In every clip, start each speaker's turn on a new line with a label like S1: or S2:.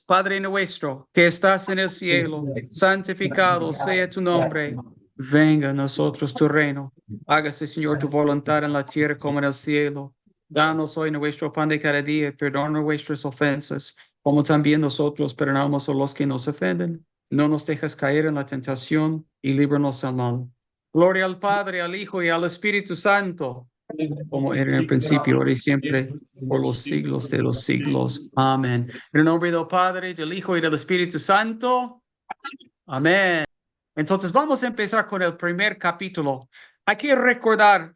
S1: Padre nuestro, que estás en el cielo, santificado sea tu nombre. Venga a nosotros tu reino. Hágase, Señor, tu voluntad en la tierra como en el cielo. Danos hoy nuestro pan de cada día y perdona nuestras ofensas, como también nosotros perdonamos a los que nos ofenden. No nos dejes caer en la tentación y líbranos del mal. Gloria al Padre, al Hijo y al Espíritu Santo, como era en el principio, ahora y siempre, por los siglos de los siglos. Amén. En el nombre del Padre, del Hijo y del Espíritu Santo. Amén. Entonces vamos a empezar con el primer capítulo. Hay que recordar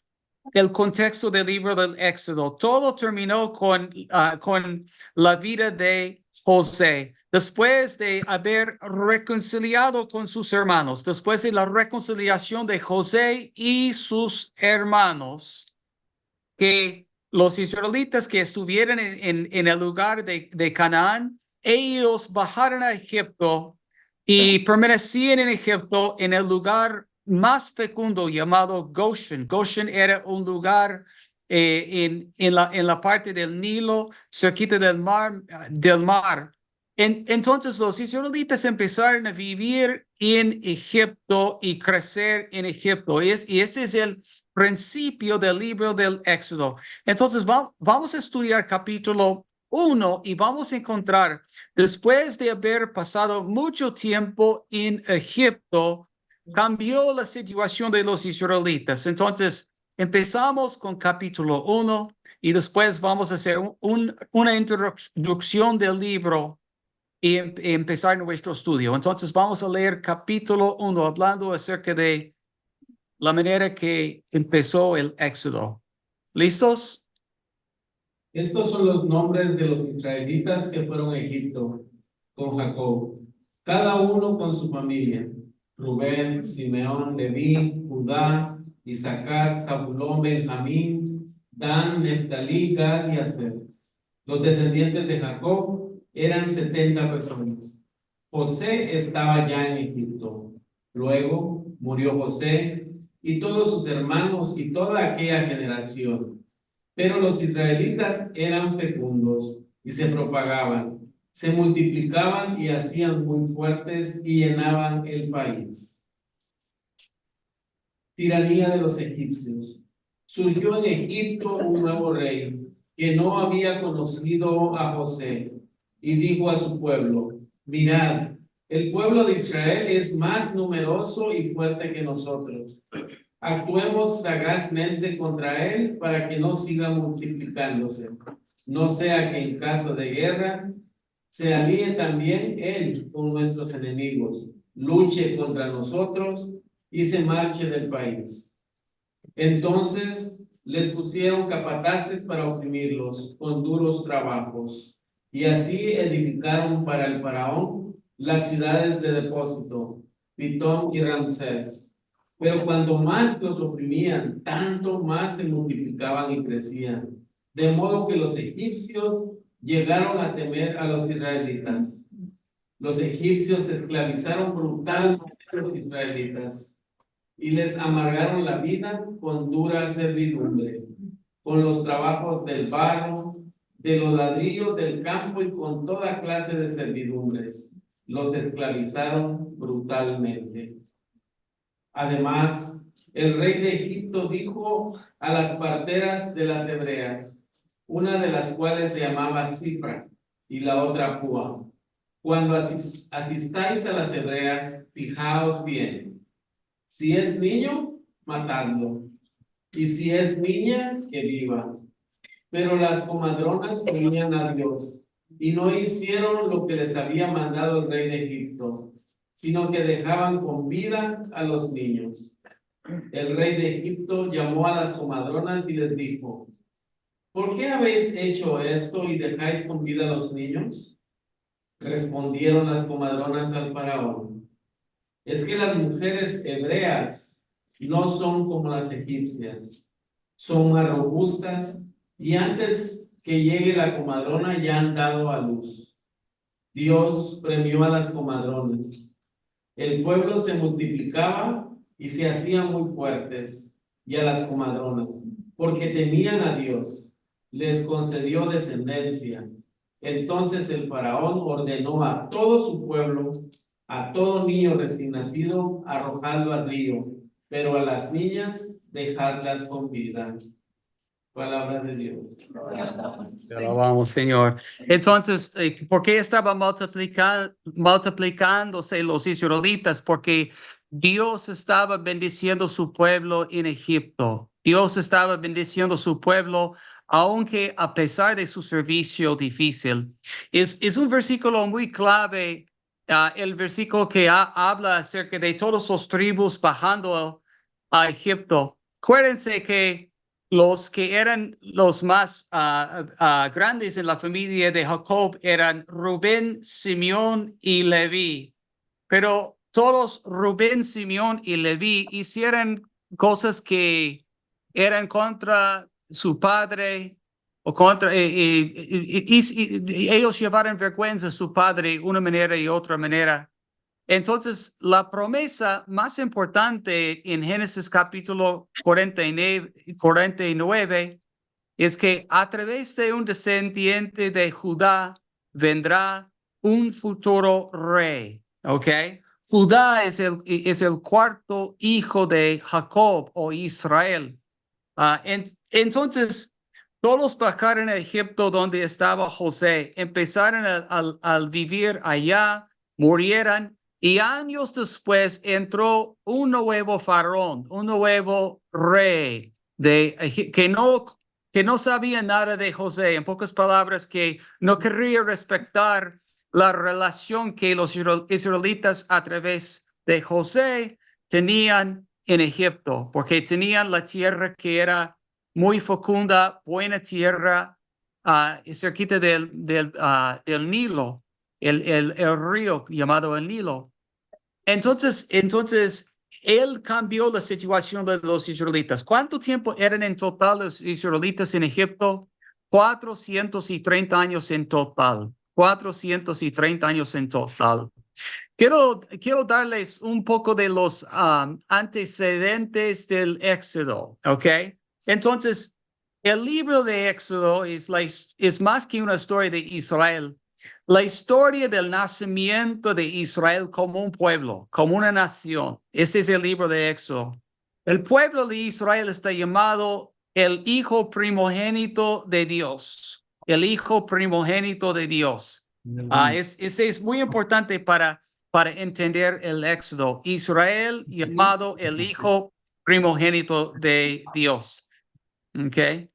S1: el contexto del libro del Éxodo. Todo terminó con la vida de José. Después de haber reconciliado con sus hermanos, después de la reconciliación de José y sus hermanos, que los israelitas que estuvieran en el lugar de Canaán, ellos bajaron a Egipto y permanecían en Egipto en el lugar más fecundo llamado Goshen. Goshen era un lugar en la parte del Nilo, cerquita del mar. Entonces los israelitas empezaron a vivir en Egipto y crecer en Egipto. Y este es el principio del libro del Éxodo. Entonces vamos a estudiar capítulo 1 y vamos a encontrar, después de haber pasado mucho tiempo en Egipto, cambió la situación de los israelitas. Entonces empezamos con capítulo 1 y después vamos a hacer una introducción del libro y empezar nuestro estudio. Entonces vamos a leer capítulo 1 hablando acerca de la manera que empezó el Éxodo. ¿Listos?
S2: Estos son los nombres de los israelitas que fueron a Egipto con Jacob, cada uno con su familia: Rubén, Simeón, Leví, Judá, Isaacar, Zabulón, Benjamín, Dan, Neftalí, Gad y Aser. Los descendientes de Jacob eran 70 personas. José estaba ya en Egipto. Luego murió José y todos sus hermanos y toda aquella generación. Pero los israelitas eran fecundos y se propagaban, se multiplicaban y hacían muy fuertes y llenaban el país. Tiranía de los egipcios. Surgió en Egipto un nuevo rey que no había conocido a José y dijo a su pueblo: mirad, el pueblo de Israel es más numeroso y fuerte que nosotros. Actuemos sagazmente contra él para que no siga multiplicándose. No sea que en caso de guerra se alíe también él con nuestros enemigos, luche contra nosotros y se marche del país. Entonces les pusieron capataces para oprimirlos con duros trabajos, y así edificaron para el faraón las ciudades de depósito, Pitón y Ramsés. Pero cuando más los oprimían, tanto más se multiplicaban y crecían, de modo que los egipcios llegaron a temer a los israelitas. Los egipcios esclavizaron brutalmente a los israelitas y les amargaron la vida con dura servidumbre, con los trabajos del barro, de los ladrillos del campo y con toda clase de servidumbres. Los esclavizaron brutalmente. Además, el rey de Egipto dijo a las parteras de las hebreas, una de las cuales se llamaba Cifra y la otra Púa: cuando asistáis a las hebreas, fijaos bien. Si es niño, matadlo, y si es niña, que viva. Pero las comadronas temían a Dios y no hicieron lo que les había mandado el rey de Egipto, sino que dejaban con vida a los niños. El rey de Egipto llamó a las comadronas y les dijo: ¿por qué habéis hecho esto y dejáis con vida a los niños? Respondieron las comadronas al faraón: es que las mujeres hebreas no son como las egipcias, son más robustas y antes que llegue la comadrona ya han dado a luz. Dios premió a las comadronas. El pueblo se multiplicaba y se hacían muy fuertes, y a las comadronas, porque temían a Dios, les concedió descendencia. Entonces el faraón ordenó a todo su pueblo, a todo niño recién nacido, arrojarlo al río, pero a las niñas dejarlas con vida. Palabra de Dios.
S1: Te alabamos, Señor. Entonces, ¿por qué estaba multiplicándose los israelitas? Porque Dios estaba bendiciendo su pueblo en Egipto. Dios estaba bendiciendo su pueblo, aunque a pesar de su servicio difícil. Es un versículo muy clave, el versículo que habla acerca de todos los tribus bajando a Egipto. Acuérdense que los que eran los más grandes en la familia de Jacob eran Rubén, Simeón y Leví. Pero todos Rubén, Simeón y Leví hicieron cosas que eran contra su padre o contra y ellos llevaron vergüenza a su padre de una manera y otra manera. Entonces, la promesa más importante en Génesis capítulo 49 es que a través de un descendiente de Judá vendrá un futuro rey, ¿ok? Judá es el cuarto hijo de Jacob o Israel. Entonces, todos bajaron a Egipto donde estaba José, empezaron a vivir allá, murieron. Y años después entró un nuevo faraón, un nuevo rey que no sabía nada de José. En pocas palabras, que no quería respetar la relación que los israelitas a través de José tenían en Egipto, porque tenían la tierra que era muy fecunda, buena tierra, cerquita del Nilo. El río llamado el Nilo. Entonces, él cambió la situación de los israelitas. ¿Cuánto tiempo eran en total los israelitas en Egipto? 430 años en total. 430 años en total. Quiero darles un poco de los antecedentes del Éxodo, ¿ok? Entonces, el libro de Éxodo es más que una historia de Israel. La historia del nacimiento de Israel como un pueblo, como una nación. Este es el libro de Éxodo. El pueblo de Israel está llamado el hijo primogénito de Dios. El hijo primogénito de Dios. Este es muy importante para entender el Éxodo. Israel llamado el hijo primogénito de Dios. ¿Ok?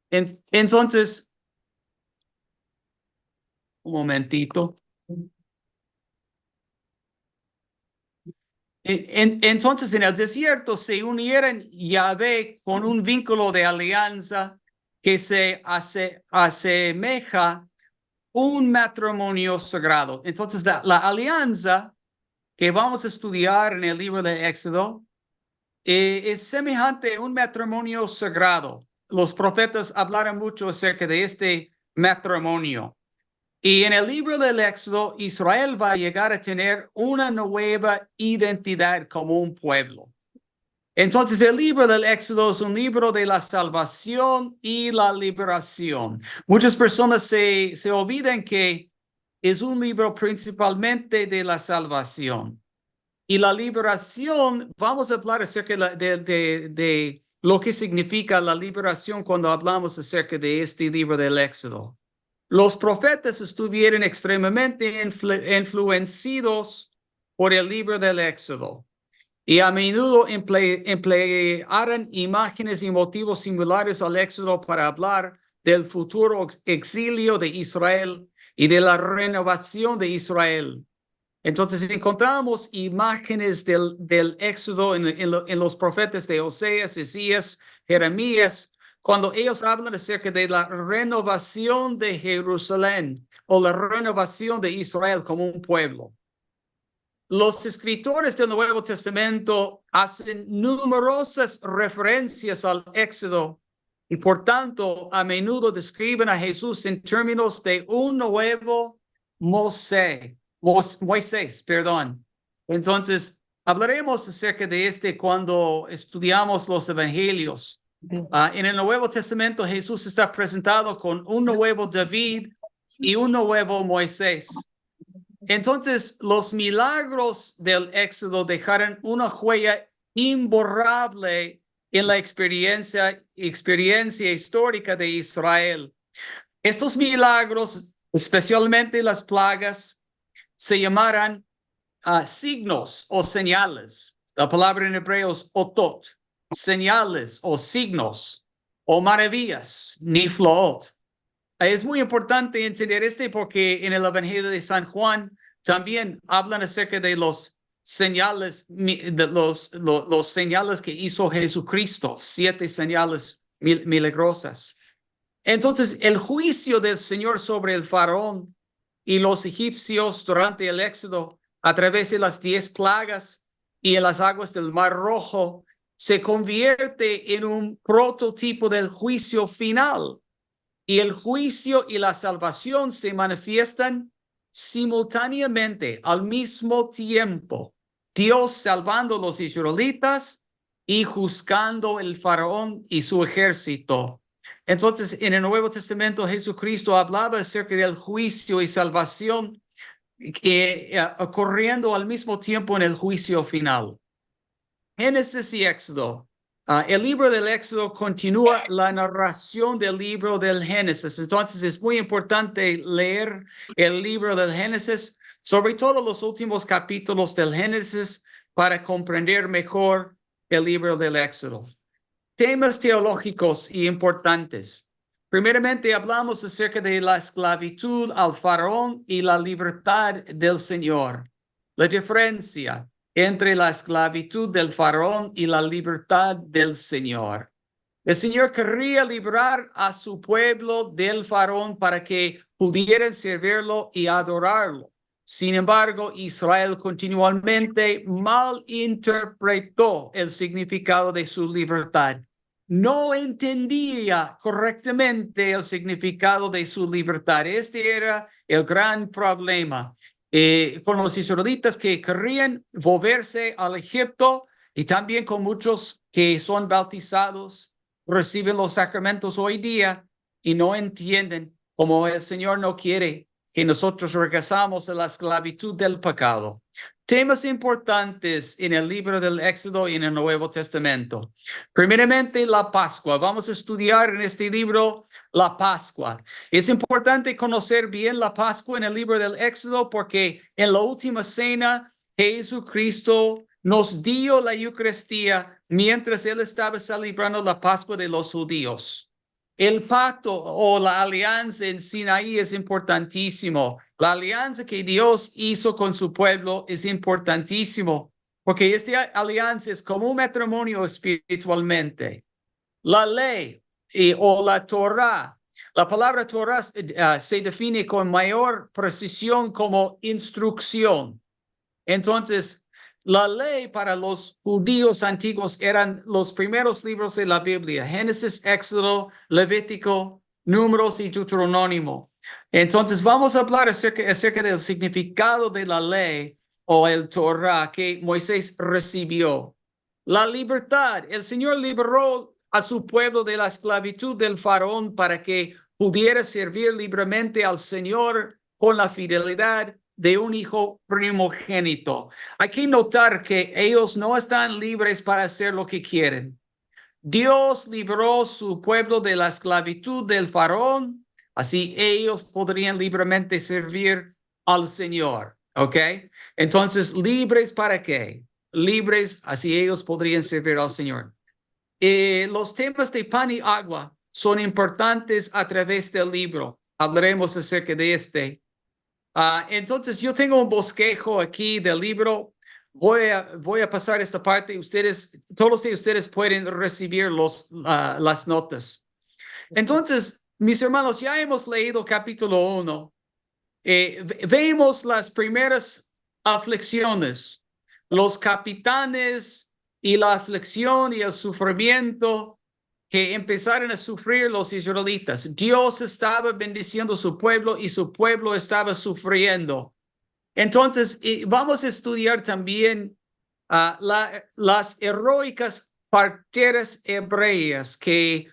S1: Entonces, un momentito. Entonces, en el desierto se unieron Yahvé con un vínculo de alianza que se asemeja un matrimonio sagrado. Entonces, la alianza que vamos a estudiar en el libro de Éxodo es semejante a un matrimonio sagrado. Los profetas hablaron mucho acerca de este matrimonio. Y en el libro del Éxodo, Israel va a llegar a tener una nueva identidad como un pueblo. Entonces, el libro del Éxodo es un libro de la salvación y la liberación. Muchas personas se olvidan que es un libro principalmente de la salvación. Y la liberación, vamos a hablar acerca de lo que significa la liberación cuando hablamos acerca de este libro del Éxodo. Los profetas estuvieron extremadamente influenciados por el libro del Éxodo y a menudo emplearon imágenes y motivos similares al Éxodo para hablar del futuro exilio de Israel y de la renovación de Israel. Entonces encontramos imágenes del Éxodo en los profetas de Oseas, Isaías, Jeremías, cuando ellos hablan acerca de la renovación de Jerusalén o la renovación de Israel como un pueblo. Los escritores del Nuevo Testamento hacen numerosas referencias al Éxodo y por tanto a menudo describen a Jesús en términos de un nuevo Moisés, perdón. Entonces, hablaremos acerca de este cuando estudiamos los evangelios. En el Nuevo Testamento, Jesús está presentado con un nuevo David y un nuevo Moisés. Entonces, los milagros del Éxodo dejaron una huella imborrable en la experiencia histórica de Israel. Estos milagros, especialmente las plagas, se llamarán signos o señales. La palabra en hebreo es otot, señales o signos o maravillas, niflaot. Es muy importante entender porque en el Evangelio de San Juan también hablan acerca de los señales, de los señales que hizo Jesucristo, 7 señales milagrosas. Entonces, el juicio del Señor sobre el faraón y los egipcios durante el Éxodo, a través de las 10 plagas y en las aguas del Mar Rojo, se convierte en un prototipo del juicio final. Y el juicio y la salvación se manifiestan simultáneamente, al mismo tiempo. Dios salvando a los israelitas y juzgando el faraón y su ejército. Entonces, en el Nuevo Testamento, Jesucristo hablaba acerca del juicio y salvación ocurriendo al mismo tiempo en el juicio final. Génesis y Éxodo. El libro del Éxodo continúa la narración del libro del Génesis. Entonces es muy importante leer el libro del Génesis, sobre todo los últimos capítulos del Génesis, para comprender mejor el libro del Éxodo. Temas teológicos y importantes. Primeramente hablamos acerca de la esclavitud al faraón y la libertad del Señor. La diferencia entre la esclavitud del faraón y la libertad del Señor. El Señor quería librar a su pueblo del faraón para que pudieran servirlo y adorarlo. Sin embargo, Israel continuamente malinterpretó el significado de su libertad. No entendía correctamente el significado de su libertad. Este era el gran problema. Con los israelitas que querían volverse al Egipto y también con muchos que son bautizados, reciben los sacramentos hoy día y no entienden cómo el Señor no quiere que nosotros regresamos a la esclavitud del pecado. Temas importantes en el libro del Éxodo y en el Nuevo Testamento. Primeramente, la Pascua. Vamos a estudiar en este libro la Pascua. Es importante conocer bien la Pascua en el libro del Éxodo porque en la última cena Jesucristo nos dio la Eucaristía mientras él estaba celebrando la Pascua de los judíos. El pacto o la alianza en Sinaí es importantísimo. La alianza que Dios hizo con su pueblo es importantísimo porque esta alianza es como un matrimonio espiritualmente. La ley o la Torah. La palabra Torah se define con mayor precisión como instrucción. Entonces, la ley para los judíos antiguos eran los primeros libros de la Biblia: Génesis, Éxodo, Levítico, Números y Deuteronomio. Entonces, vamos a hablar acerca del significado de la ley o el Torah que Moisés recibió. La libertad. El Señor liberó a su pueblo de la esclavitud del faraón para que pudiera servir libremente al Señor con la fidelidad de un hijo primogénito. Hay que notar que ellos no están libres para hacer lo que quieren. Dios libró su pueblo de la esclavitud del faraón, así ellos podrían libremente servir al Señor. ¿Ok? Entonces, ¿libres para qué? Libres, así ellos podrían servir al Señor. Los temas de pan y agua son importantes a través del libro. Hablaremos acerca de este. Entonces, yo tengo un bosquejo aquí del libro. Voy a pasar esta parte. Todos de ustedes pueden recibir las notas. Entonces, mis hermanos, ya hemos leído capítulo 1. Vemos las primeras aflicciones, los capitanes y la aflicción y el sufrimiento que empezaron a sufrir los israelitas. Dios estaba bendiciendo a su pueblo y su pueblo estaba sufriendo. Entonces, vamos a estudiar también las heroicas parteras hebreas que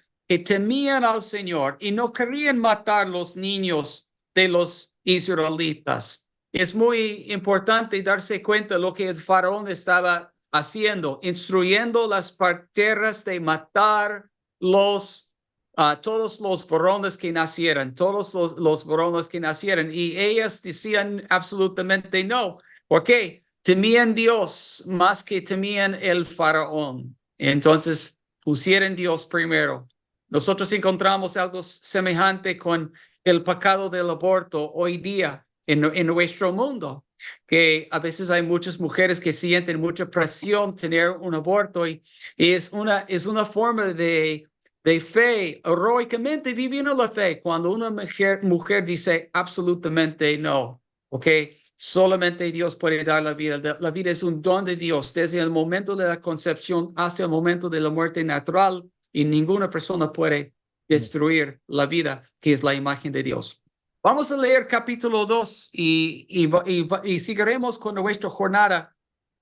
S1: temían al Señor y no querían matar los niños de los israelitas. Es muy importante darse cuenta de lo que el faraón estaba haciendo, instruyendo las parteras de matar todos los varones que nacieran, todos los varones que nacieran. Y ellas decían absolutamente no. ¿Por qué? Temían Dios más que temían el faraón. Entonces pusieron Dios primero. Nosotros encontramos algo semejante con el pecado del aborto hoy día en nuestro mundo, que a veces hay muchas mujeres que sienten mucha presión tener un aborto y es una forma de fe, heroicamente viviendo la fe, cuando una mujer dice absolutamente no, ¿ok? Solamente Dios puede dar la vida. La vida es un don de Dios desde el momento de la concepción hasta el momento de la muerte natural y ninguna persona puede destruir la vida, que es la imagen de Dios. Vamos a leer capítulo 2 y seguiremos con nuestra jornada.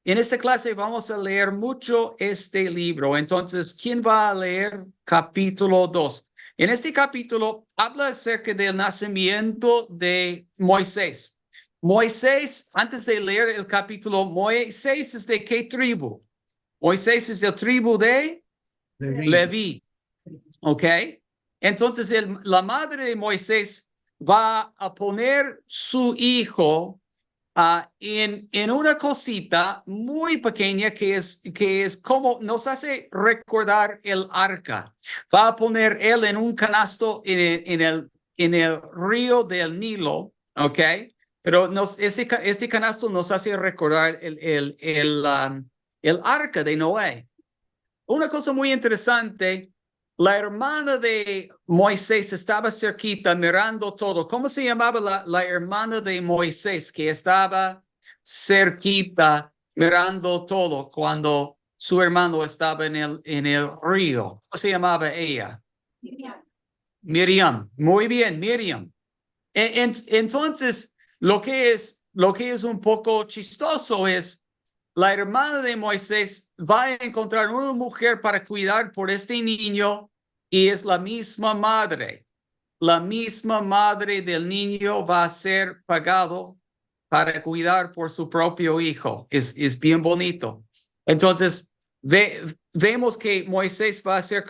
S1: En esta clase vamos a leer mucho este libro. Entonces, ¿quién va a leer capítulo 2? En este capítulo habla acerca del nacimiento de Moisés. Moisés, antes de leer el capítulo, Moisés es de qué tribu? Moisés es de la tribu de Leví. ¿Ok? Entonces, la madre de Moisés va a poner su hijo en una cosita muy pequeña que es como nos hace recordar el arca. Va a poner él en un canasto en el río del Nilo, ¿ok? Pero este canasto nos hace recordar el arca de Noé. Una cosa muy interesante, la hermana de Moisés estaba cerquita mirando todo. ¿Cómo se llamaba la hermana de Moisés que estaba cerquita mirando todo cuando su hermano estaba en el río? ¿Cómo se llamaba ella? Miriam. Muy bien, Miriam. Entonces, lo que es un poco chistoso es la hermana de Moisés va a encontrar una mujer para cuidar por este niño y es la misma madre. La misma madre del niño va a ser pagado para cuidar por su propio hijo. Es bien bonito. Entonces, vemos que Moisés va a ser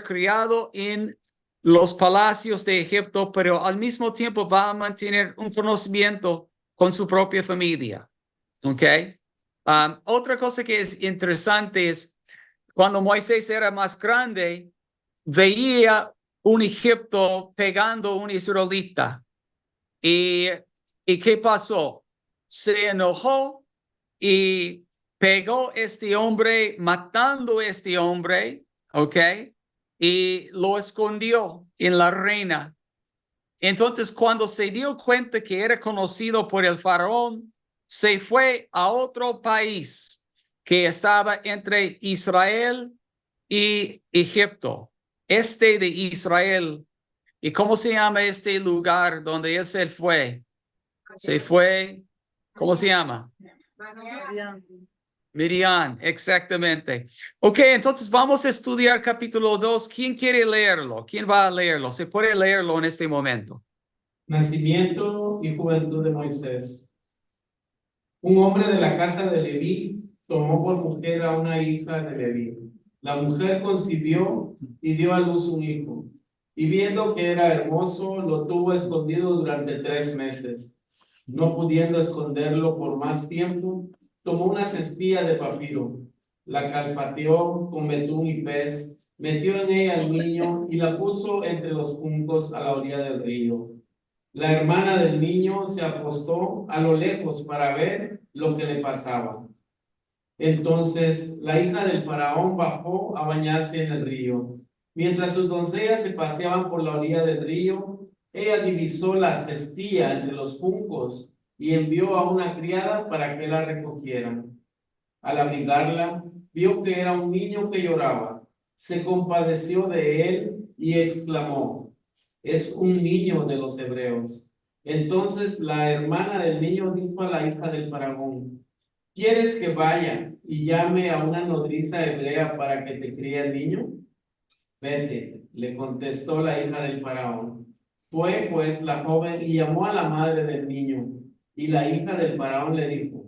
S1: criado en los palacios de Egipto, pero al mismo tiempo va a mantener un conocimiento con su propia familia. ¿Ok? Otra cosa que es interesante es cuando Moisés era más grande, veía un Egipto pegando a un israelita. ¿Y qué pasó? Se enojó y pegó a este hombre, matando a este hombre, ¿ok? Y lo escondió en la reina. Entonces, cuando se dio cuenta que era conocido por el faraón, se fue a otro país que estaba entre Israel y Egipto, este de Israel. ¿Y cómo se llama este lugar donde él se fue? Se fue, ¿cómo se llama? Midian, exactamente. Ok, entonces vamos a estudiar capítulo 2. ¿Quién quiere leerlo? ¿Quién va a leerlo? Se puede leerlo en este momento.
S2: Nacimiento y juventud de Moisés. Un hombre de la casa de Leví tomó por mujer a una hija de Leví. La mujer concibió y dio a luz un hijo. Y viendo que era hermoso, lo tuvo escondido durante 3 meses. No pudiendo esconderlo por más tiempo, tomó una cestilla de papiro, la calfateó con betún y pez, metió en ella al niño y la puso entre los juncos a la orilla del río. La hermana del niño se apostó a lo lejos para ver lo que le pasaba. Entonces la hija del faraón bajó a bañarse en el río. Mientras sus doncellas se paseaban por la orilla del río, ella divisó la cestilla entre los juncos y envió a una criada para que la recogiera. Al abrigarla, vio que era un niño que lloraba. Se compadeció de él y exclamó: es un niño de los hebreos. Entonces la hermana del niño dijo a la hija del faraón: ¿quieres que vaya y llame a una nodriza hebrea para que te críe el niño? Vete, le contestó la hija del faraón. Fue pues la joven y llamó a la madre del niño, y la hija del faraón le dijo: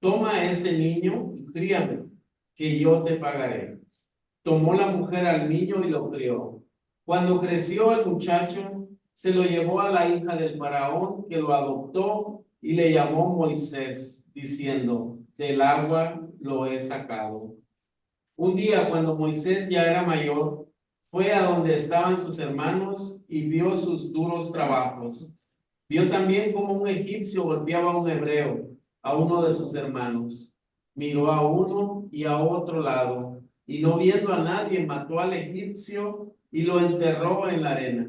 S2: toma a este niño y críame, que yo te pagaré. Tomó la mujer al niño y lo crió. Cuando creció el muchacho, se lo llevó a la hija del faraón, que lo adoptó y le llamó Moisés, diciendo: del agua lo he sacado. Un día, cuando Moisés ya era mayor, fue a donde estaban sus hermanos y vio sus duros trabajos. Vio también cómo un egipcio golpeaba a un hebreo, a uno de sus hermanos. Miró a uno y a otro lado, y no viendo a nadie, mató al egipcio y lo enterró en la arena.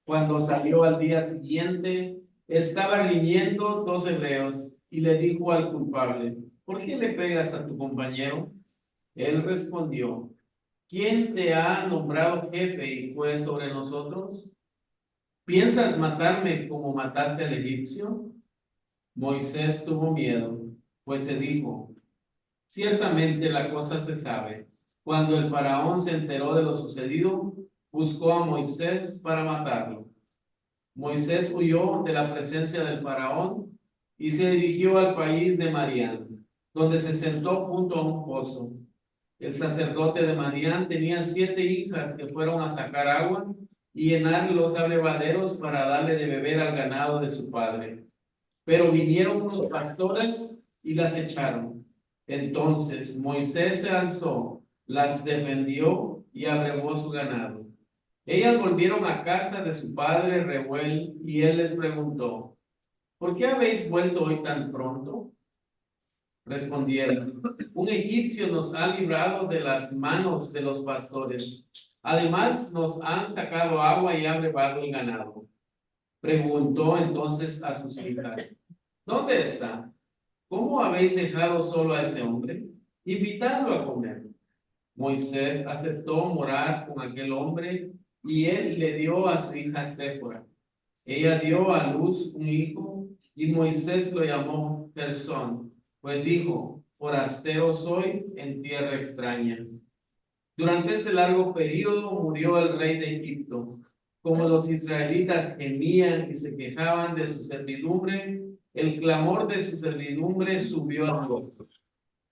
S2: Cuando salió al día siguiente, estaba riñendo dos hebreos, y le dijo al culpable: ¿por qué le pegas a tu compañero? Él respondió: ¿quién te ha nombrado jefe y juez sobre nosotros? ¿Piensas matarme como mataste al egipcio? Moisés tuvo miedo, pues se dijo: ciertamente la cosa se sabe. Cuando el faraón se enteró de lo sucedido, buscó a Moisés para matarlo. Moisés huyó de la presencia del faraón y se dirigió al país de Madián, donde se sentó junto a un pozo. El sacerdote de Madián tenía 7 hijas que fueron a sacar agua y llenar los abrevaderos para darle de beber al ganado de su padre. Pero vinieron unos pastores y las echaron. Entonces Moisés se alzó, las defendió y abrevó su ganado. Ellas volvieron a casa de su padre Reuel, y él les preguntó: ¿por qué habéis vuelto hoy tan pronto? Respondieron: un egipcio nos ha librado de las manos de los pastores. Además, nos han sacado agua y han llevado el ganado. Preguntó entonces a sus hijas: ¿dónde está? ¿Cómo habéis dejado solo a ese hombre? Invitadlo a comer. Moisés aceptó morar con aquel hombre, y él le dio a su hija Séfora. Ella dio a luz un hijo, y Moisés lo llamó Gersón, pues dijo: forastero soy en tierra extraña. Durante este largo periodo murió el rey de Egipto. Como los israelitas gemían y se quejaban de su servidumbre, el clamor de su servidumbre subió a Dios.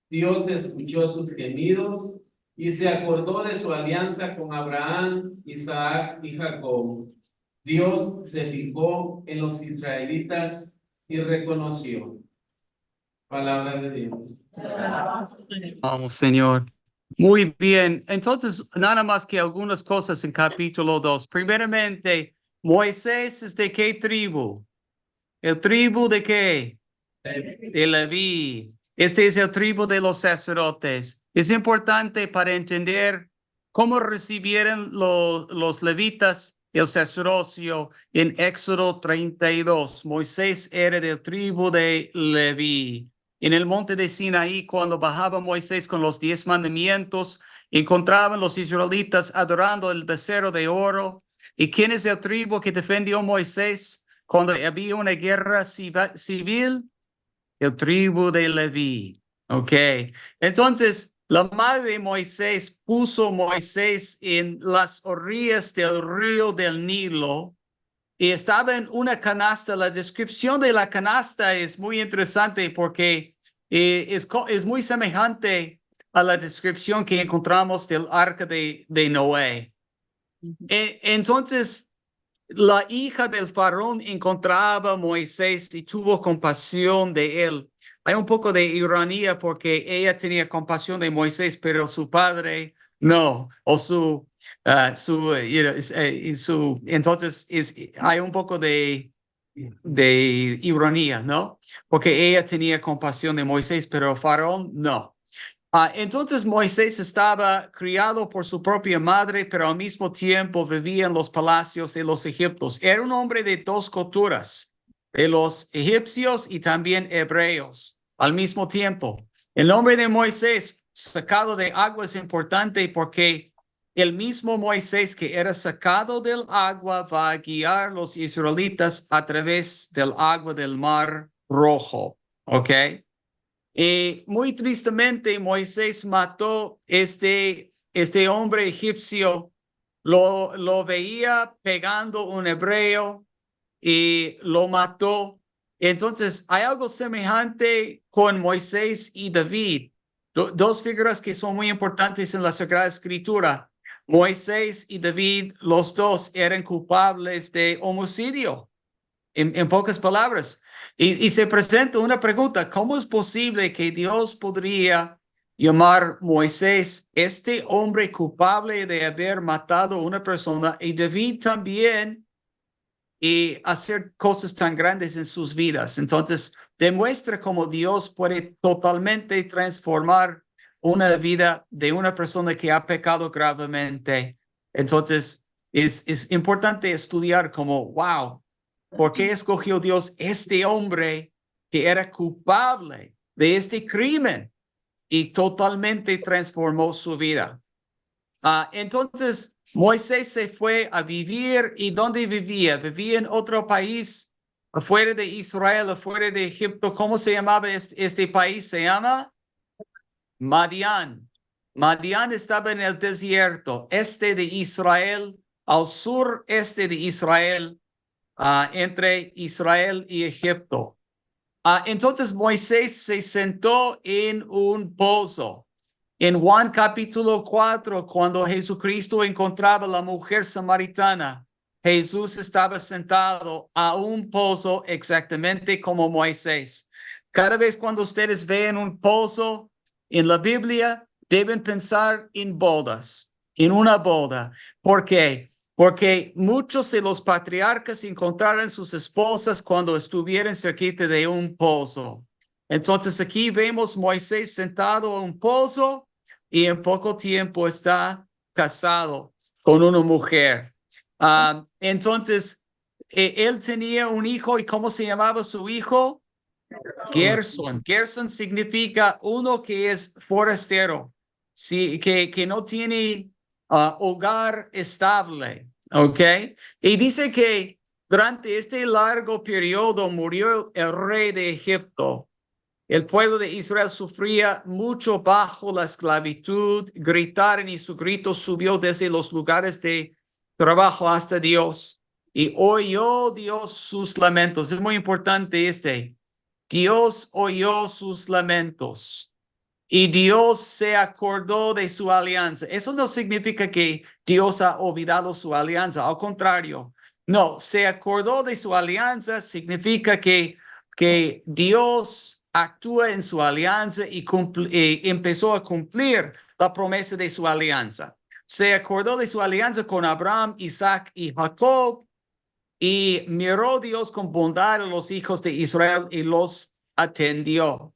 S2: Dios escuchó sus gemidos y se acordó de su alianza con Abraham, Isaac y Jacob. Dios se fijó en los israelitas y reconoció. Palabra de Dios.
S1: Vamos, Señor. Muy bien. Entonces, nada más que algunas cosas en capítulo 2. Primeramente, Moisés es de qué tribu? ¿El tribu de qué? De Leví. Este es el tribu de los sacerdotes. Es importante para entender cómo recibieron los levitas el sacerdocio en Éxodo 32. Moisés era del tribu de Leví. En el monte de Sinaí, cuando bajaba Moisés con los 10 mandamientos, encontraban los israelitas adorando el becerro de oro. ¿Y quién es el tribu que defendió Moisés cuando había una guerra civil? El tribu de Leví. Ok. Entonces, la madre de Moisés puso Moisés en las orillas del río del Nilo y estaba en una canasta. La descripción de la canasta es muy interesante porque es muy semejante a la descripción que encontramos del arca de Noé. Entonces, la hija del faraón encontraba a Moisés y tuvo compasión de él. Hay un poco de ironía porque ella tenía compasión de Moisés, pero su padre no, o entonces hay un poco de ironía, ¿no? Porque ella tenía compasión de Moisés, pero el faraón no. Entonces Moisés estaba criado por su propia madre, pero al mismo tiempo vivía en los palacios de los egipcios. Era un hombre de 2 culturas, de los egipcios y también hebreos, al mismo tiempo. El nombre de Moisés, sacado de agua, es importante porque el mismo Moisés que era sacado del agua va a guiar a los israelitas a través del agua del Mar Rojo. ¿Ok? Y muy tristemente, Moisés mató este hombre egipcio lo veía pegando un hebreo y lo mató. Entonces, hay algo semejante con Moisés y David, dos figuras que son muy importantes en la Sagrada Escritura. Moisés y David, los dos eran culpables de homicidio, en pocas palabras. Y se presenta una pregunta: ¿cómo es posible que Dios podría llamar Moisés este hombre culpable de haber matado a una persona, y David también, y hacer cosas tan grandes en sus vidas? Entonces, demuestra cómo Dios puede totalmente transformar una vida de una persona que ha pecado gravemente. Entonces, es importante estudiar como, wow, ¿por qué escogió Dios este hombre que era culpable de este crimen y totalmente transformó su vida? Entonces, Moisés se fue a vivir. ¿Y dónde vivía? Vivía en otro país, afuera de Israel, afuera de Egipto. ¿Cómo se llamaba este país? Se llama Madián. Madián estaba en el desierto, este de Israel, al sureste de Israel, entre Israel y Egipto. Entonces Moisés se sentó en un pozo. En Juan capítulo 4, cuando Jesucristo encontraba a la mujer samaritana, Jesús estaba sentado a un pozo exactamente como Moisés. Cada vez cuando ustedes ven un pozo en la Biblia, deben pensar en bodas, en una boda. ¿Por qué? Porque muchos de los patriarcas encontraron sus esposas cuando estuvieron cerquita de un pozo. Entonces aquí vemos Moisés sentado en un pozo y en poco tiempo está casado con una mujer. Entonces, él tenía un hijo. ¿Y cómo se llamaba su hijo? Gerson. Gerson significa uno que es forastero, sí, que no tiene hogar estable, ¿ok? Y dice que durante este largo periodo murió el rey de Egipto. El pueblo de Israel sufría mucho bajo la esclavitud. Gritaron y su grito subió desde los lugares de trabajo hasta Dios. Y oyó Dios sus lamentos. Es muy importante este. Dios oyó sus lamentos y Dios se acordó de su alianza. Eso no significa que Dios ha olvidado su alianza. Al contrario, no, se acordó de su alianza significa que Dios actúa en su alianza y empezó a cumplir la promesa de su alianza. Se acordó de su alianza con Abraham, Isaac y Jacob, y miró Dios con bondad a los hijos de Israel y los atendió.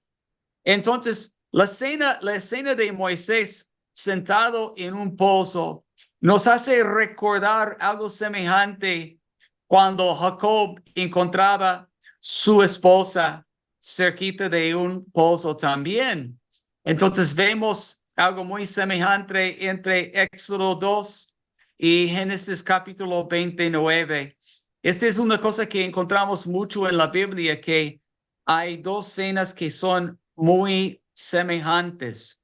S1: Entonces, la escena de Moisés sentado en un pozo nos hace recordar algo semejante cuando Jacob encontraba su esposa cerquita de un pozo también. Entonces vemos algo muy semejante entre Éxodo 2 y Génesis capítulo 29. Esta es una cosa que encontramos mucho en la Biblia, que hay dos escenas que son muy semejantes.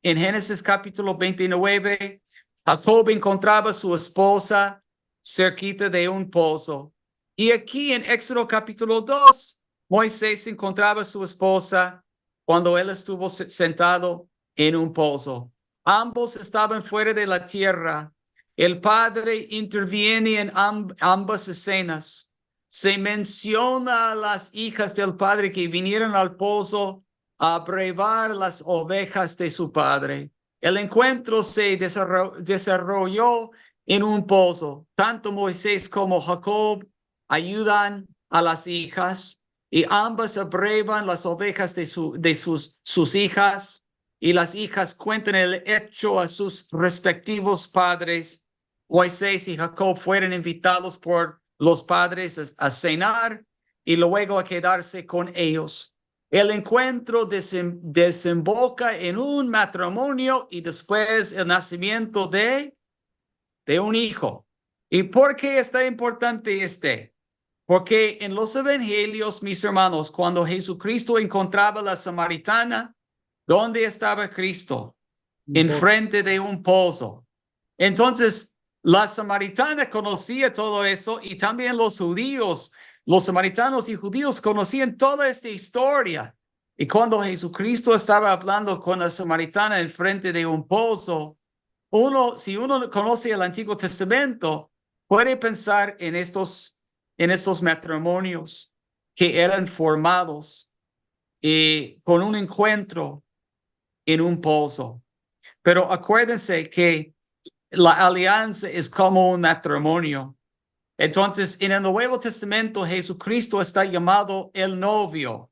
S1: En Génesis capítulo 29, Jacob encontraba a su esposa cerquita de un pozo. Y aquí en Éxodo capítulo 2, Moisés encontraba a su esposa cuando él estuvo sentado en un pozo. Ambos estaban fuera de la tierra. El Padre interviene en ambas escenas. Se menciona a las hijas del Padre que vinieron al pozo a brevar las ovejas de su padre. El encuentro se desarrolló en un pozo. Tanto Moisés como Jacob ayudan a las hijas y ambas abrevan las ovejas de sus hijas, y las hijas cuentan el hecho a sus respectivos padres. Moisés y Jacob fueron invitados por los padres a cenar y luego a quedarse con ellos. El encuentro desemboca en un matrimonio y después el nacimiento de un hijo. ¿Y por qué está importante este? Porque en los evangelios, mis hermanos, cuando Jesucristo encontraba a la samaritana, ¿dónde estaba Cristo? Enfrente de un pozo. Entonces, La samaritana conocía todo eso y también los judíos, los samaritanos y judíos conocían toda esta historia. Y cuando Jesucristo estaba hablando con la samaritana en frente de un pozo, si uno conoce el Antiguo Testamento, puede pensar en estos matrimonios que eran formados con un encuentro en un pozo. Pero acuérdense que la alianza es como un matrimonio. Entonces, en el Nuevo Testamento, Jesucristo está llamado el novio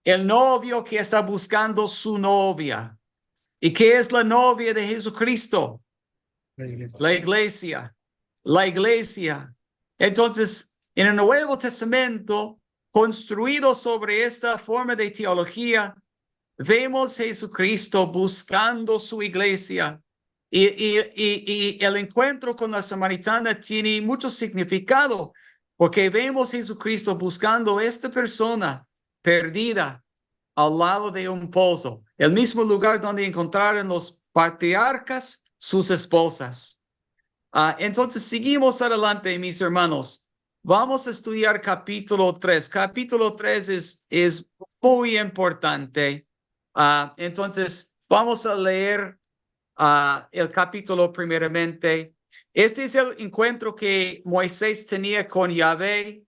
S1: que está buscando su novia. ¿Y qué es la novia de Jesucristo? La iglesia. La iglesia. Entonces, en el Nuevo Testamento, construido sobre esta forma de teología, vemos a Jesucristo buscando su iglesia. Y el encuentro con la samaritana tiene mucho significado, porque vemos a Jesucristo buscando a esta persona perdida al lado de un pozo, el mismo lugar donde encontraron los patriarcas sus esposas. Entonces, seguimos adelante, mis hermanos. Vamos a estudiar capítulo 3. Capítulo 3 es muy importante. Entonces, vamos a leer el capítulo primeramente. Este es el encuentro que Moisés tenía con Yahvé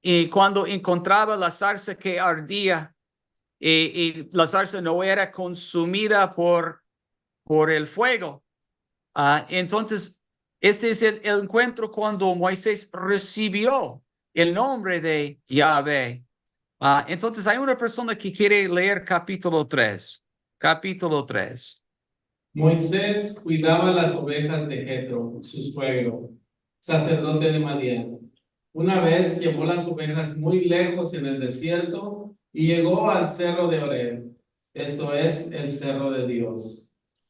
S1: y cuando encontraba la zarza que ardía y la zarza no era consumida por el fuego. Entonces, este es el encuentro cuando Moisés recibió el nombre de Yahvé. Entonces, hay una persona que quiere leer capítulo 3. Capítulo 3.
S2: Moisés cuidaba las ovejas de Jetro, su suegro, sacerdote de Madián. Una vez llevó las ovejas muy lejos en el desierto y llegó al cerro de Horeb, esto es, el cerro de Dios.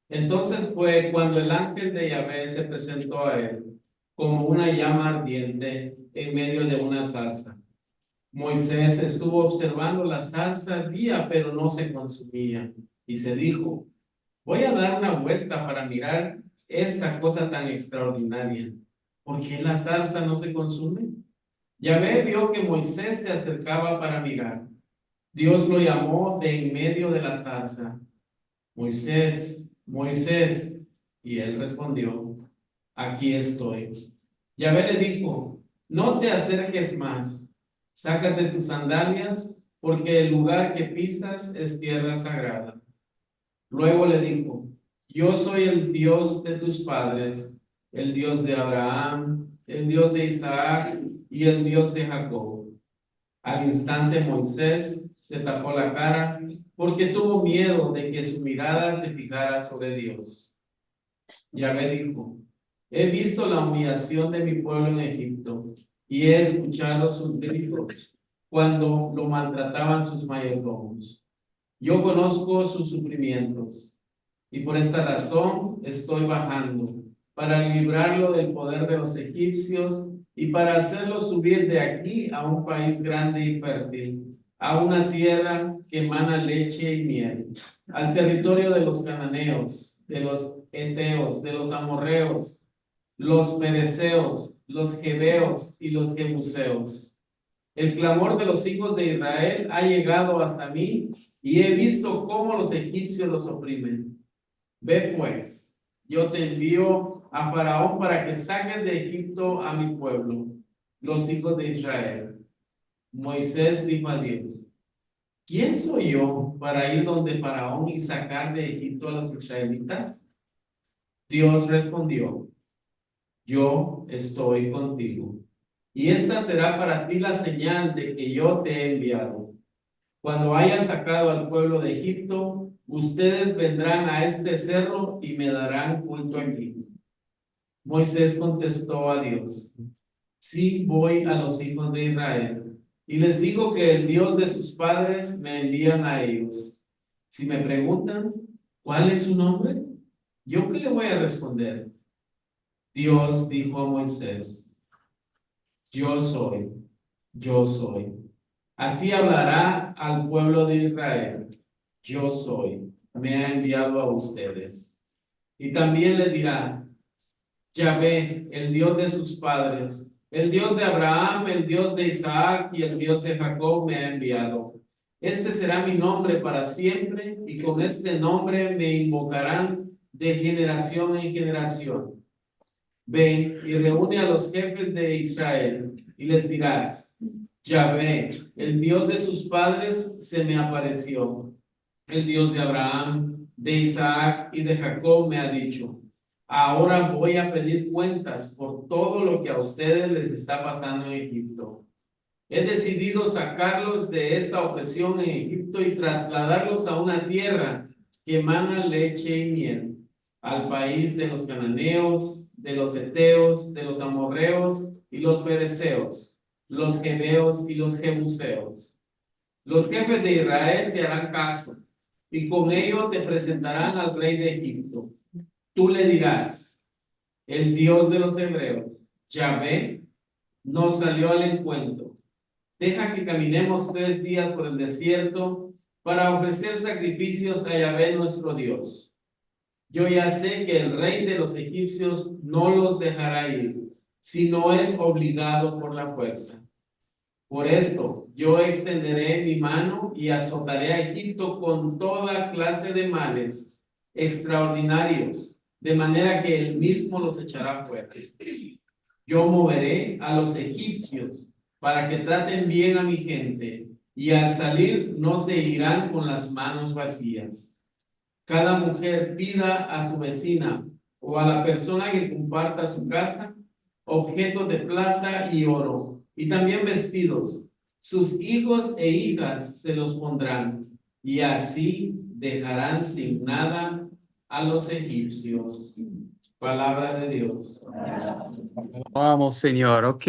S2: Entonces fue cuando el ángel de Yahvé se presentó a él, como una llama ardiente en medio de una zarza. Moisés estuvo observando la zarza día, pero no se consumía, y se dijo: voy a dar una vuelta para mirar esta cosa tan extraordinaria. ¿Por qué la zarza no se consume? Yahvé vio que Moisés se acercaba para mirar. Dios lo llamó de en medio de la zarza: Moisés, Moisés. Y él respondió: aquí estoy. Yahvé le dijo: no te acerques más, sácate tus sandalias, porque el lugar que pisas es tierra sagrada. Luego le dijo: yo soy el Dios de tus padres, el Dios de Abraham, el Dios de Isaac y el Dios de Jacob. Al instante Moisés se tapó la cara porque tuvo miedo de que su mirada se fijara sobre Dios. Yahvé dijo: he visto la humillación de mi pueblo en Egipto y he escuchado sus gritos cuando lo maltrataban sus mayordomos. Yo conozco sus sufrimientos y por esta razón estoy bajando para librarlo del poder de los egipcios y para hacerlo subir de aquí a un país grande y fértil, a una tierra que emana leche y miel, al territorio de los cananeos, de los heteos, de los amorreos, los perezeos, los jebeos y los jebuseos. El clamor de los hijos de Israel ha llegado hasta mí y he visto cómo los egipcios los oprimen. Ve pues, yo te envío a Faraón para que saques de Egipto a mi pueblo, los hijos de Israel. Moisés dijo a Dios: ¿quién soy yo para ir donde Faraón y sacar de Egipto a los israelitas? Dios respondió: yo estoy contigo, y esta será para ti la señal de que yo te he enviado. Cuando haya sacado al pueblo de Egipto, ustedes vendrán a este cerro y me darán culto aquí. Moisés contestó a Dios: sí, voy a los hijos de Israel y les digo que el Dios de sus padres me envían a ellos. Si me preguntan ¿cuál es su nombre?, ¿yo qué le voy a responder? Dios dijo a Moisés: yo soy, yo soy. Así hablará al pueblo de Israel: yo soy, me ha enviado a ustedes. Y también le dirá: Yahvé, el Dios de sus padres, el Dios de Abraham, el Dios de Isaac y el Dios de Jacob me ha enviado. Este será mi nombre para siempre, y con este nombre me invocarán de generación en generación. Ve y reúne a los jefes de Israel, y les dirás: Yahvé, el Dios de sus padres, se me apareció. El Dios de Abraham, de Isaac y de Jacob me ha dicho: ahora voy a pedir cuentas por todo lo que a ustedes les está pasando en Egipto. He decidido sacarlos de esta opresión en Egipto y trasladarlos a una tierra que emana leche y miel, al país de los cananeos, de los heteos, de los amorreos y los fereceos, los heveos y los jebuseos. Los jefes de Israel te harán caso, y con ello te presentarán al rey de Egipto. Tú le dirás: el Dios de los hebreos, Yahvé, nos salió al encuentro. Deja que caminemos 3 días por el desierto para ofrecer sacrificios a Yahvé nuestro Dios. Yo ya sé que el rey de los egipcios no los dejará ir, si no es obligado por la fuerza. Por esto, yo extenderé mi mano y azotaré a Egipto con toda clase de males extraordinarios, de manera que él mismo los echará fuera. Yo moveré a los egipcios para que traten bien a mi gente, y al salir no se irán con las manos vacías. Cada mujer pida a su vecina o a la persona que comparta su casa objetos de plata y oro, y también vestidos. Sus hijos e hijas se los pondrán, y así dejarán sin nada a los egipcios. Palabra de Dios.
S1: Vamos, Señor. Ok.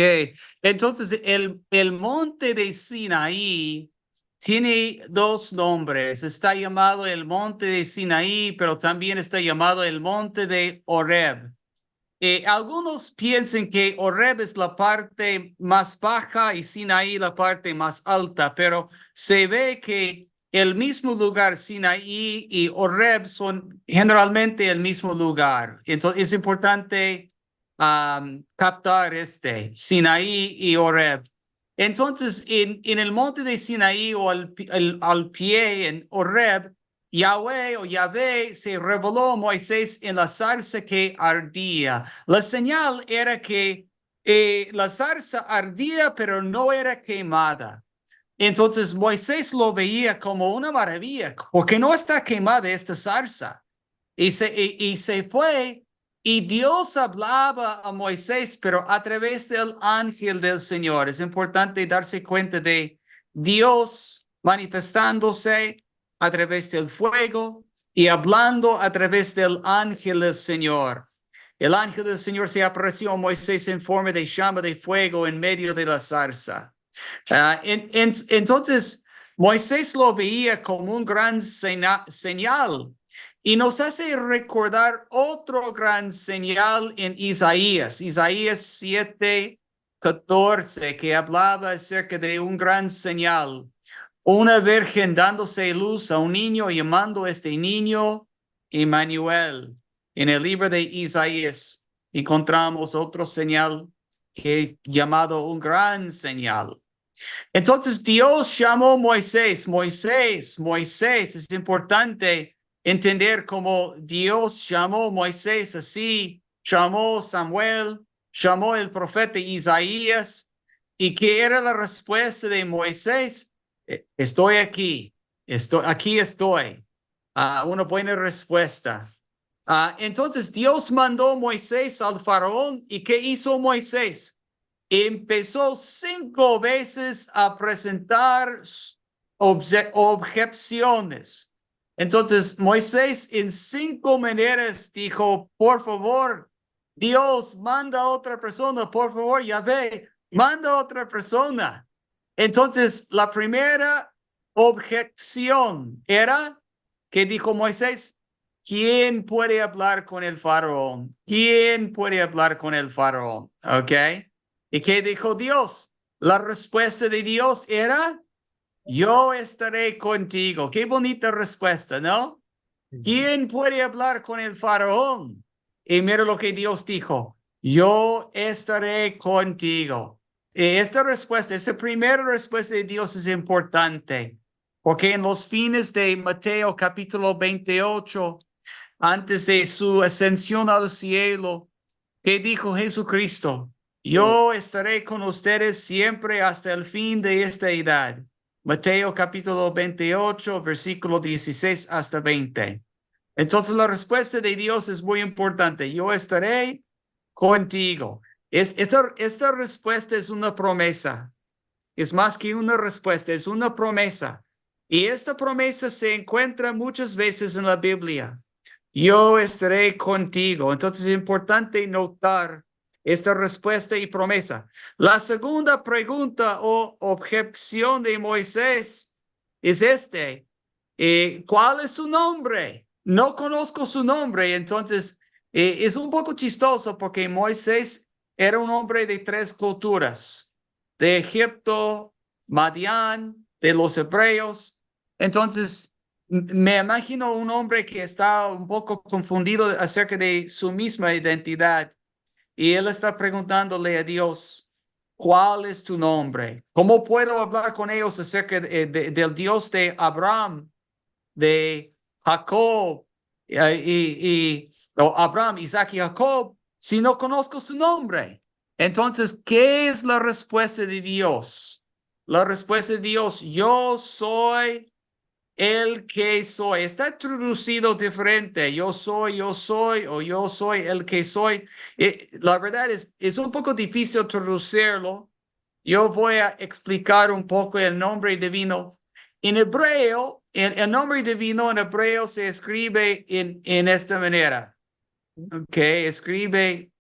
S1: Entonces, el monte de Sinaí tiene dos nombres. Está llamado el monte de Sinaí, pero también está llamado el monte de Horeb. Algunos piensan que Horeb es la parte más baja y Sinaí la parte más alta, pero se ve que el mismo lugar, Sinaí y Horeb, son generalmente el mismo lugar. Entonces es importante captar Sinaí y Horeb. Entonces, en el monte de Sinaí o al pie en Horeb, Yahweh o Yahvé se reveló a Moisés en la zarza que ardía. La señal era que la zarza ardía, pero no era quemada. Entonces Moisés lo veía como una maravilla, porque no está quemada esta zarza. Y se fue, y Dios hablaba a Moisés, pero a través del ángel del Señor. Es importante darse cuenta de Dios manifestándose a través del fuego y hablando a través del ángel del Señor. El ángel del Señor se apareció a Moisés en forma de llama de fuego en medio de la zarza. Entonces, Moisés lo veía como un gran señal, y nos hace recordar otro gran señal en Isaías 7:14, que hablaba acerca de un gran señal. Una virgen dándose luz a un niño, llamando a este niño Emmanuel. En el libro de Isaías encontramos otro señal que es llamado un gran señal. Entonces Dios llamó a Moisés. Es importante entender cómo Dios llamó a Moisés, así llamó Samuel, llamó el profeta Isaías. ¿Y qué era la respuesta de Moisés? Estoy aquí, aquí estoy. Una buena respuesta. Entonces Dios mandó a Moisés al faraón. ¿Y qué hizo Moisés? Empezó 5 veces a presentar objeciones. Entonces Moisés en 5 maneras dijo: por favor, Dios, manda a otra persona, por favor, Yahvé, manda a otra persona. Entonces la primera objeción era que dijo Moisés: ¿quién puede hablar con el faraón? ¿Quién puede hablar con el faraón? ¿Ok? ¿Y qué dijo Dios? La respuesta de Dios era: yo estaré contigo. Qué bonita respuesta, ¿no? ¿Quién puede hablar con el faraón? Y mira lo que Dios dijo: Yo estaré contigo. Esta primera respuesta de Dios es importante, porque en los fines de Mateo capítulo 28, antes de su ascensión al cielo, ¿qué dijo Jesucristo? Yo estaré con ustedes siempre hasta el fin de esta edad. Mateo capítulo 28, versículo 16 hasta 20. Entonces la respuesta de Dios es muy importante. Yo estaré contigo. Esta respuesta es una promesa. Es más que una respuesta, es una promesa. Y esta promesa se encuentra muchas veces en la Biblia. Yo estaré contigo. Entonces es importante notar esta respuesta y promesa. La segunda pregunta o objeción de Moisés es ¿cuál es su nombre? No conozco su nombre. Entonces es un poco chistoso porque Moisés era un hombre de tres culturas, de Egipto, Madián, de los hebreos. Entonces, me imagino un hombre que está un poco confundido acerca de su misma identidad y él está preguntándole a Dios, ¿cuál es tu nombre? ¿Cómo puedo hablar con ellos acerca del Dios de Abraham, de Jacob Abraham, Isaac y Jacob si no conozco su nombre? Entonces, ¿qué es la respuesta de Dios? La respuesta de Dios, yo soy el que soy. Está traducido diferente. Yo soy, o yo soy el que soy. La verdad es un poco difícil traducirlo. Yo voy a explicar un poco el nombre divino. En hebreo, el nombre divino en hebreo se escribe en esta manera. Ok, escribe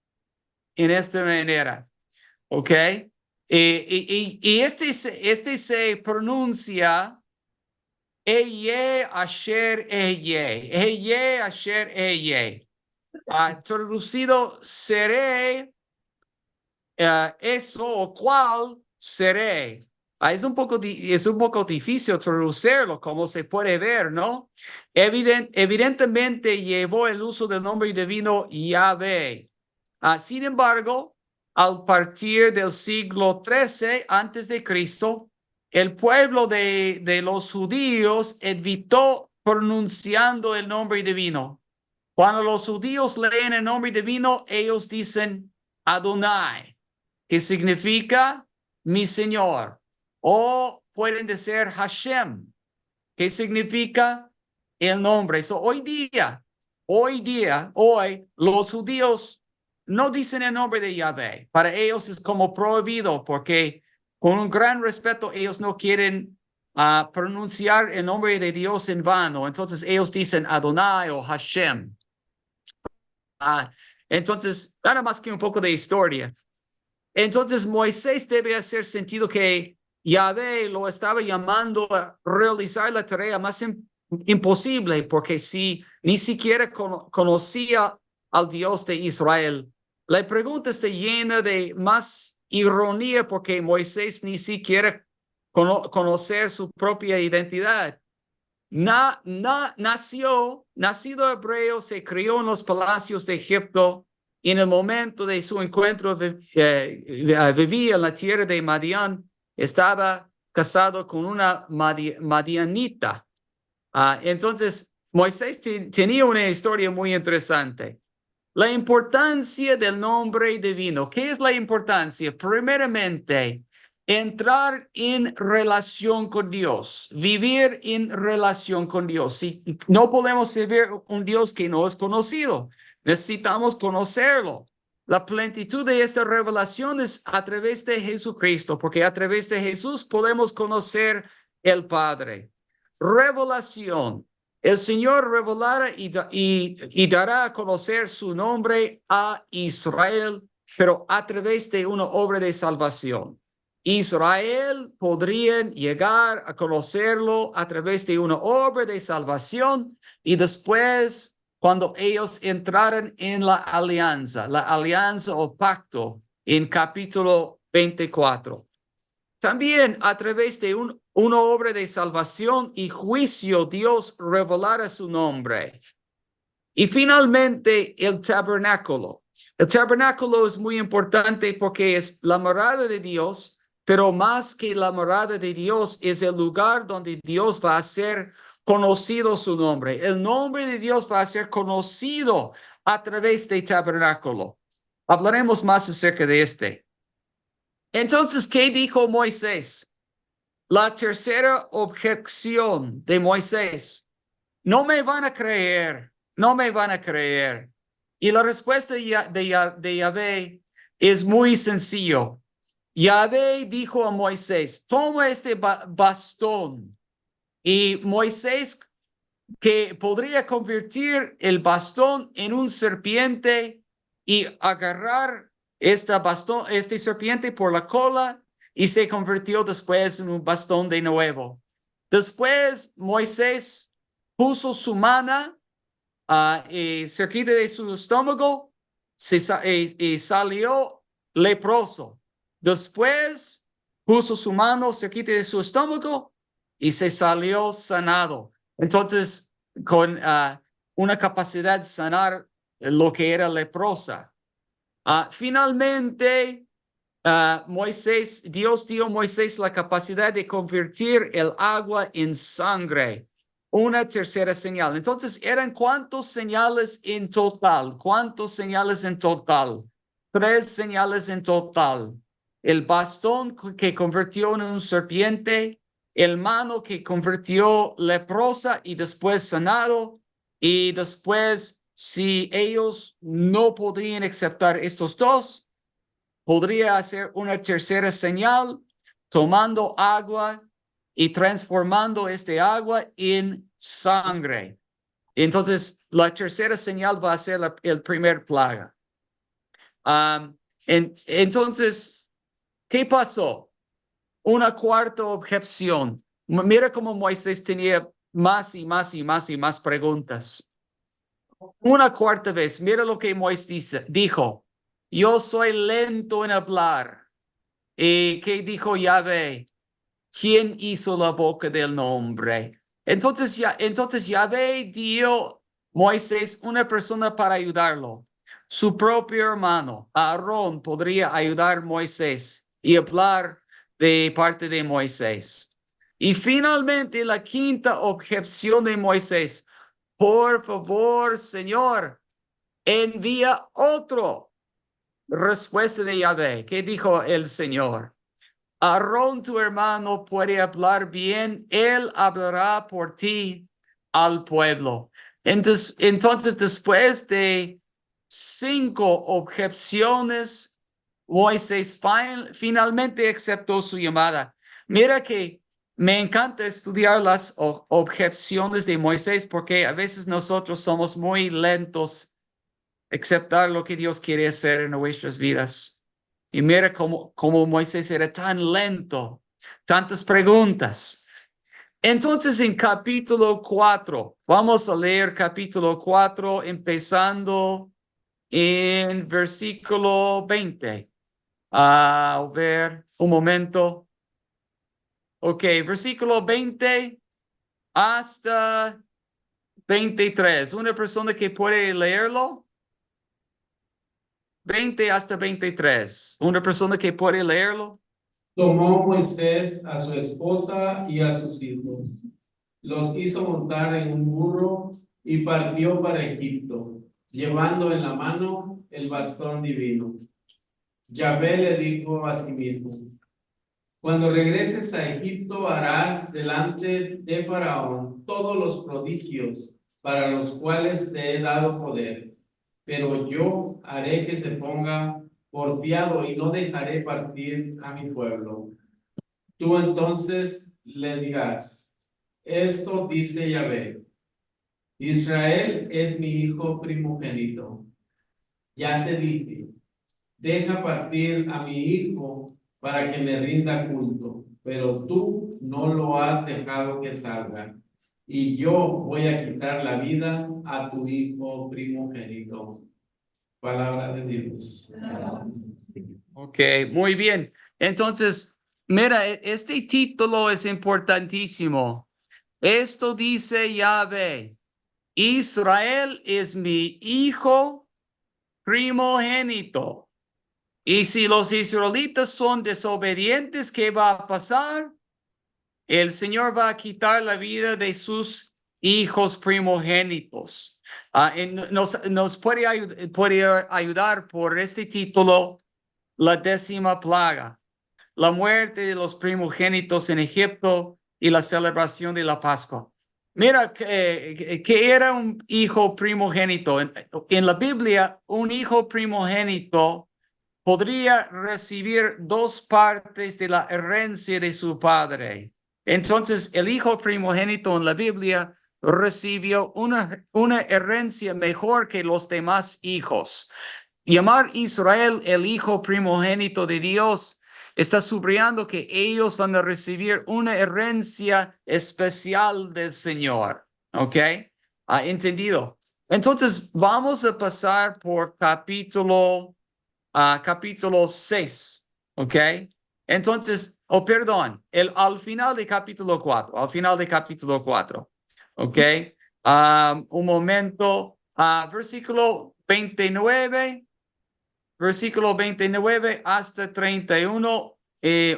S1: en esta manera. Ok. Y este se pronuncia Eye Asher Eye. Eye Asher Eye. Traducido seré eso o cual seré. Es un poco difícil traducirlo, como se puede ver, ¿no? Evidentemente llevó el uso del nombre divino Yahvé. Sin embargo, al partir del siglo XIII antes de Cristo, el pueblo de los judíos evitó pronunciando el nombre divino. Cuando los judíos leen el nombre divino, ellos dicen Adonai, que significa mi Señor. O pueden decir Hashem, que significa el nombre. Hoy, los judíos no dicen el nombre de Yahvé. Para ellos es como prohibido porque con un gran respeto ellos no quieren pronunciar el nombre de Dios en vano. Entonces ellos dicen Adonai o Hashem. Entonces, nada más que un poco de historia. Entonces Moisés debe hacer sentido que Yahvé lo estaba llamando a realizar la tarea más imposible, porque si ni siquiera conocía al Dios de Israel. La pregunta está llena de más ironía porque Moisés ni siquiera conocer su propia identidad. Nacido hebreo, se crió en los palacios de Egipto. En el momento de su encuentro vivía en la tierra de Madián. Estaba casado con una madianita. Entonces, Moisés tenía una historia muy interesante. La importancia del nombre divino. ¿Qué es la importancia? Primeramente, entrar en relación con Dios, vivir en relación con Dios. Si no podemos servir un Dios que no es conocido, necesitamos conocerlo. La plenitud de esta revelación es a través de Jesucristo, porque a través de Jesús podemos conocer el Padre. Revelación. El Señor revelará y dará a conocer su nombre a Israel, pero a través de una obra de salvación. Israel podrían llegar a conocerlo a través de una obra de salvación y después cuando ellos entraran en la alianza o pacto en capítulo 24. También a través de una obra de salvación y juicio, Dios revelará su nombre. Y finalmente el tabernáculo. El tabernáculo es muy importante porque es la morada de Dios, pero más que la morada de Dios es el lugar donde Dios va a hacer conocido su nombre. El nombre de Dios va a ser conocido a través del tabernáculo. Hablaremos más acerca de este. Entonces, ¿qué dijo Moisés? La tercera objeción de Moisés. No me van a creer, no me van a creer. Y la respuesta de Yahvé es muy sencillo. Yahvé dijo a Moisés, toma este bastón. Y Moisés, que podría convertir el bastón en un serpiente y agarrar este serpiente por la cola, y se convirtió después en un bastón de nuevo. Después Moisés puso su mano cerquita de su estómago y salió leproso. Después puso su mano cerquita de su estómago y se salió sanado. Entonces, con una capacidad de sanar lo que era leprosa. Finalmente, Dios dio a Moisés la capacidad de convertir el agua en sangre. Una tercera señal. Entonces, ¿eran cuántos señales en total? ¿Cuántos señales en total? 3 señales en total. El bastón que convirtió en un serpiente, el mano que convirtió leprosa y después sanado, y después, si ellos no podían aceptar estos dos, podría hacer una tercera señal, tomando agua y transformando este agua en sangre. Entonces, la tercera señal va a ser el primer plaga. Entonces, ¿qué pasó? Una cuarta objeción. Mira cómo Moisés tenía más y más y más y más preguntas. Una cuarta vez, mira lo que Moisés dijo. Yo soy lento en hablar. ¿Y qué dijo Yahvé? ¿Quién hizo la boca del nombre? Entonces Yahvé dio Moisés una persona para ayudarlo. Su propio hermano, Aarón, podría ayudar a Moisés y hablar de parte de Moisés. Y finalmente la quinta objeción de Moisés. Por favor, Señor, envía otro. Respuesta de Yahvé. ¿Qué dijo el Señor? Aarón, tu hermano, puede hablar bien. Él hablará por ti al pueblo. Entonces, después de 5 objeciones, Moisés finalmente aceptó su llamada. Mira que me encanta estudiar las objeciones de Moisés porque a veces nosotros somos muy lentos aceptar lo que Dios quiere hacer en nuestras vidas. Y mira cómo Moisés era tan lento, tantas preguntas. Entonces en capítulo 4, vamos a leer capítulo 4, empezando en versículo 20. A ver, un momento. Ok, versículo 20 hasta 23. Una persona que puede leerlo. 20 hasta 23. Una persona que puede leerlo.
S2: Tomó Moisés a su esposa y a sus hijos, los hizo montar en un burro y partió para Egipto, llevando en la mano el bastón divino. Yahvé le dijo a sí mismo: cuando regreses a Egipto harás delante de Faraón todos los prodigios para los cuales te he dado poder, pero yo haré que se ponga porfiado y no dejaré partir a mi pueblo. Tú entonces le dirás: esto dice Yahvé: Israel es mi hijo primogénito. Ya te dije, deja partir a mi hijo para que me rinda culto, pero tú no lo has dejado que salga, y yo voy a quitar la vida a tu hijo primogénito. Palabra de Dios.
S1: Ok, muy bien. Entonces, mira, este título es importantísimo. Esto dice Yahvé: Israel es mi hijo primogénito. Y si los israelitas son desobedientes, ¿qué va a pasar? El Señor va a quitar la vida de sus hijos primogénitos. Nos puede ayudar por este título, la 10ª plaga, la muerte de los primogénitos en Egipto y la celebración de la Pascua. Mira, que era un hijo primogénito. En la Biblia, un hijo primogénito podría recibir 2 partes de la herencia de su padre. Entonces, el hijo primogénito en la Biblia recibió una herencia mejor que los demás hijos. Llamar Israel el hijo primogénito de Dios está subrayando que ellos van a recibir una herencia especial del Señor. ¿Ok? ¿Entendido? Entonces, vamos a pasar por capítulo 6, ¿ok? Entonces, perdón, al final de capítulo 4, ¿ok? Un momento, versículo 29 hasta 31,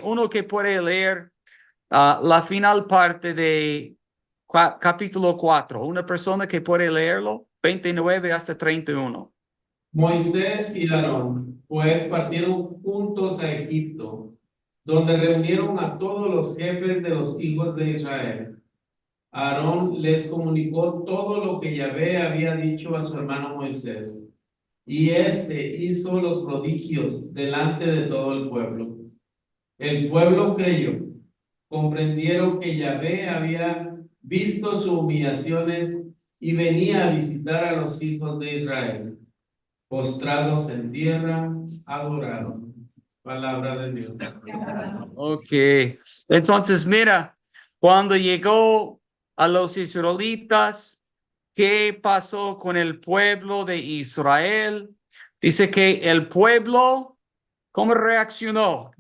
S1: uno que puede leer la final parte de capítulo 4, una persona que puede leerlo, 29 hasta 31.
S2: Moisés y Aarón, pues partieron juntos a Egipto, donde reunieron a todos los jefes de los hijos de Israel. Aarón les comunicó todo lo que Yahvé había dicho a su hermano Moisés, y éste hizo los prodigios delante de todo el pueblo. El pueblo creyó, comprendieron que Yahvé había visto sus humillaciones y venía a visitar a los hijos de Israel. Postrados en tierra, adoraron. Palabra de Dios.
S1: Ok, entonces mira, cuando llegó a los israelitas, ¿qué pasó con el pueblo de Israel? Dice que el pueblo, ¿cómo reaccionó?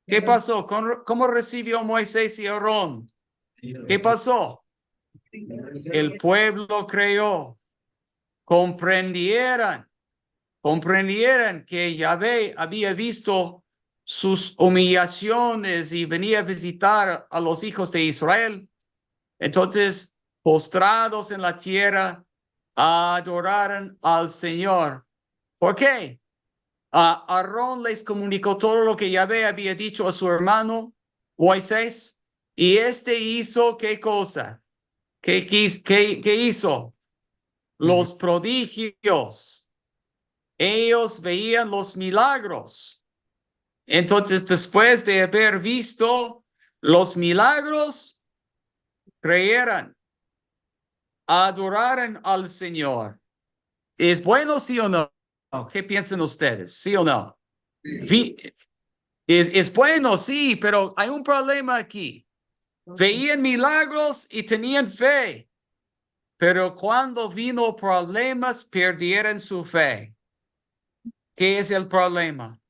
S1: ¿Qué pasó? ¿Cómo recibió Moisés y Aarón? ¿Qué pasó? El pueblo creyó, comprendieran que Yahvé había visto sus humillaciones y venía a visitar a los hijos de Israel. Entonces, postrados en la tierra, adoraron al Señor. ¿Por qué? Aarón les comunicó todo lo que Yahvé había dicho a su hermano Moisés, y este hizo ¿qué cosa? ¿Qué hizo? Los prodigios. Ellos veían los milagros. Entonces, después de haber visto los milagros, creyeron, adoraron al Señor. ¿Es bueno, sí o no? ¿Qué piensan ustedes? ¿Sí o no? Es bueno, sí, pero hay un problema aquí. Veían milagros y tenían fe, pero cuando vino problemas, perdieron su fe. ¿Qué es el problema?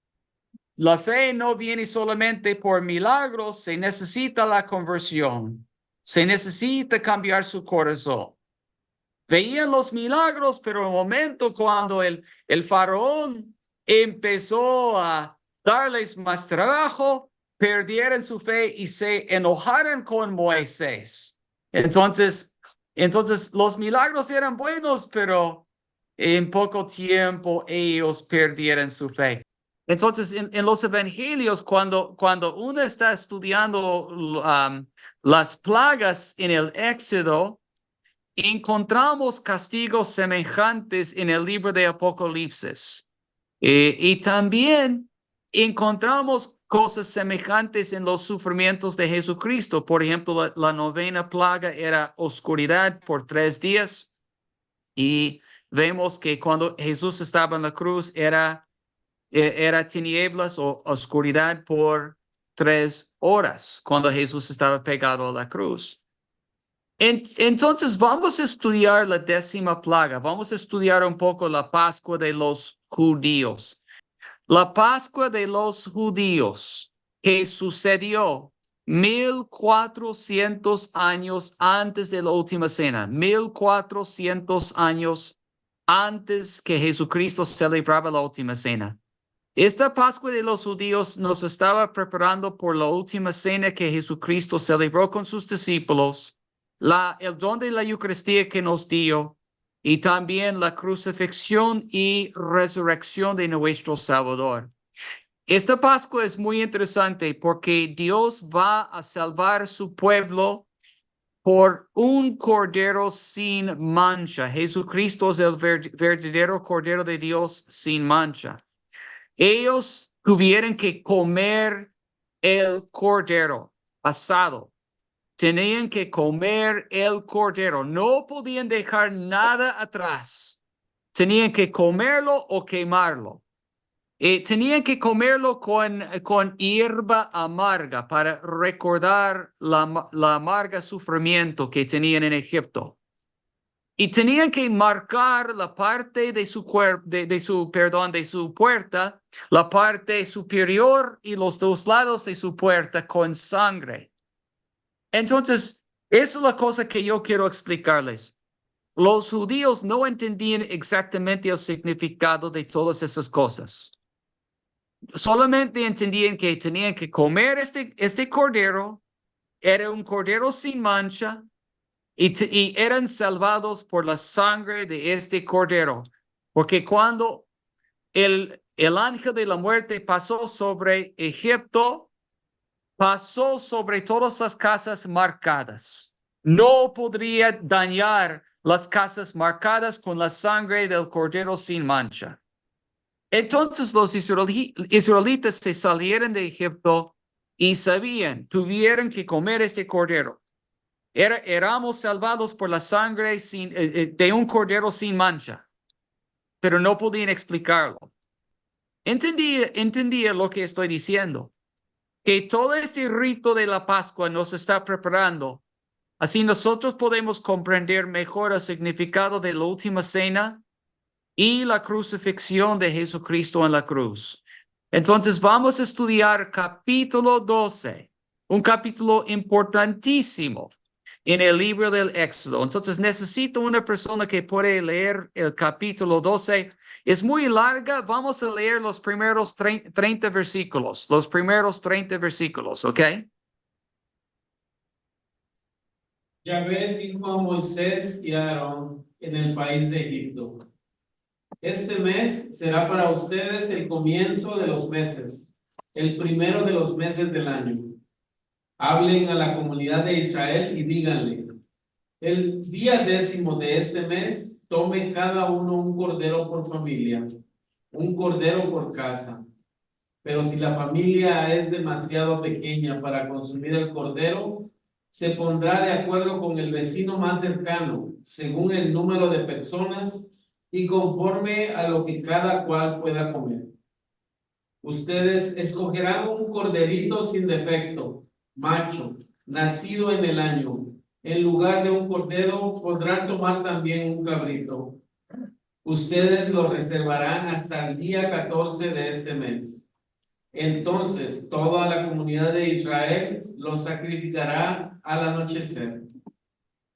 S1: La fe no viene solamente por milagros, se necesita la conversión, se necesita cambiar su corazón. Veían los milagros, pero en el momento cuando el faraón empezó a darles más trabajo, perdieron su fe y se enojaron con Moisés. Entonces los milagros eran buenos, pero en poco tiempo ellos perdieron su fe. Entonces, en los evangelios, cuando uno está estudiando las plagas en el Éxodo, encontramos castigos semejantes en el libro de Apocalipsis. Y también encontramos cosas semejantes en los sufrimientos de Jesucristo. Por ejemplo, la 9ª plaga era oscuridad por 3 días. Y vemos que cuando Jesús estaba en la cruz era tinieblas o oscuridad por 3 horas cuando Jesús estaba pegado a la cruz. Entonces vamos a estudiar la 10ª plaga. Vamos a estudiar un poco la Pascua de los judíos. La Pascua de los judíos que sucedió 1400 años antes de la última cena. 1400 años antes que Jesucristo celebraba la última cena. Esta Pascua de los judíos nos estaba preparando por la última cena que Jesucristo celebró con sus discípulos, el don de la Eucaristía que nos dio y también la crucifixión y resurrección de nuestro Salvador. Esta Pascua es muy interesante porque Dios va a salvar a su pueblo por un cordero sin mancha. Jesucristo es el verdadero cordero de Dios sin mancha. Ellos tuvieron que comer el cordero asado. Tenían que comer el cordero. No podían dejar nada atrás. Tenían que comerlo o quemarlo. Tenían que comerlo con hierba amarga para recordar la amarga sufrimiento que tenían en Egipto. Y tenían que marcar la parte de su cuerpo, de su puerta, la parte superior y los dos lados de su puerta con sangre. Entonces, esa es la cosa que yo quiero explicarles. Los judíos no entendían exactamente el significado de todas esas cosas. Solamente entendían que tenían que comer este cordero, era un cordero sin mancha, y eran salvados por la sangre de este cordero. Porque cuando el ángel de la muerte pasó sobre Egipto, pasó sobre todas las casas marcadas. No podría dañar las casas marcadas con la sangre del cordero sin mancha. Entonces los israelitas se salieron de Egipto y sabían, tuvieron que comer este cordero. Éramos salvados por la sangre de un cordero sin mancha, pero no podían explicarlo. Entendía lo que estoy diciendo, que todo este rito de la Pascua nos está preparando. Así nosotros podemos comprender mejor el significado de la última cena y la crucifixión de Jesucristo en la cruz. Entonces vamos a estudiar capítulo 12, un capítulo importantísimo en el libro del Éxodo. Entonces necesito una persona que puede leer el capítulo 12. Es muy larga, vamos a leer los primeros 30 versículos, ¿ok?
S2: Yahvé dijo a Moisés y a Aarón en el país de Egipto: este mes será para ustedes el comienzo de los meses, el primero de los meses del año. Hablen a la comunidad de Israel y díganle: el día 10º de este mes, tome cada uno un cordero por familia, un cordero por casa. Pero si la familia es demasiado pequeña para consumir el cordero, se pondrá de acuerdo con el vecino más cercano, según el número de personas y conforme a lo que cada cual pueda comer. Ustedes escogerán un corderito sin defecto, macho, nacido en el año. En lugar de un cordero, podrán tomar también un cabrito. Ustedes lo reservarán hasta el día 14 de este mes. Entonces toda la comunidad de Israel lo sacrificará al anochecer.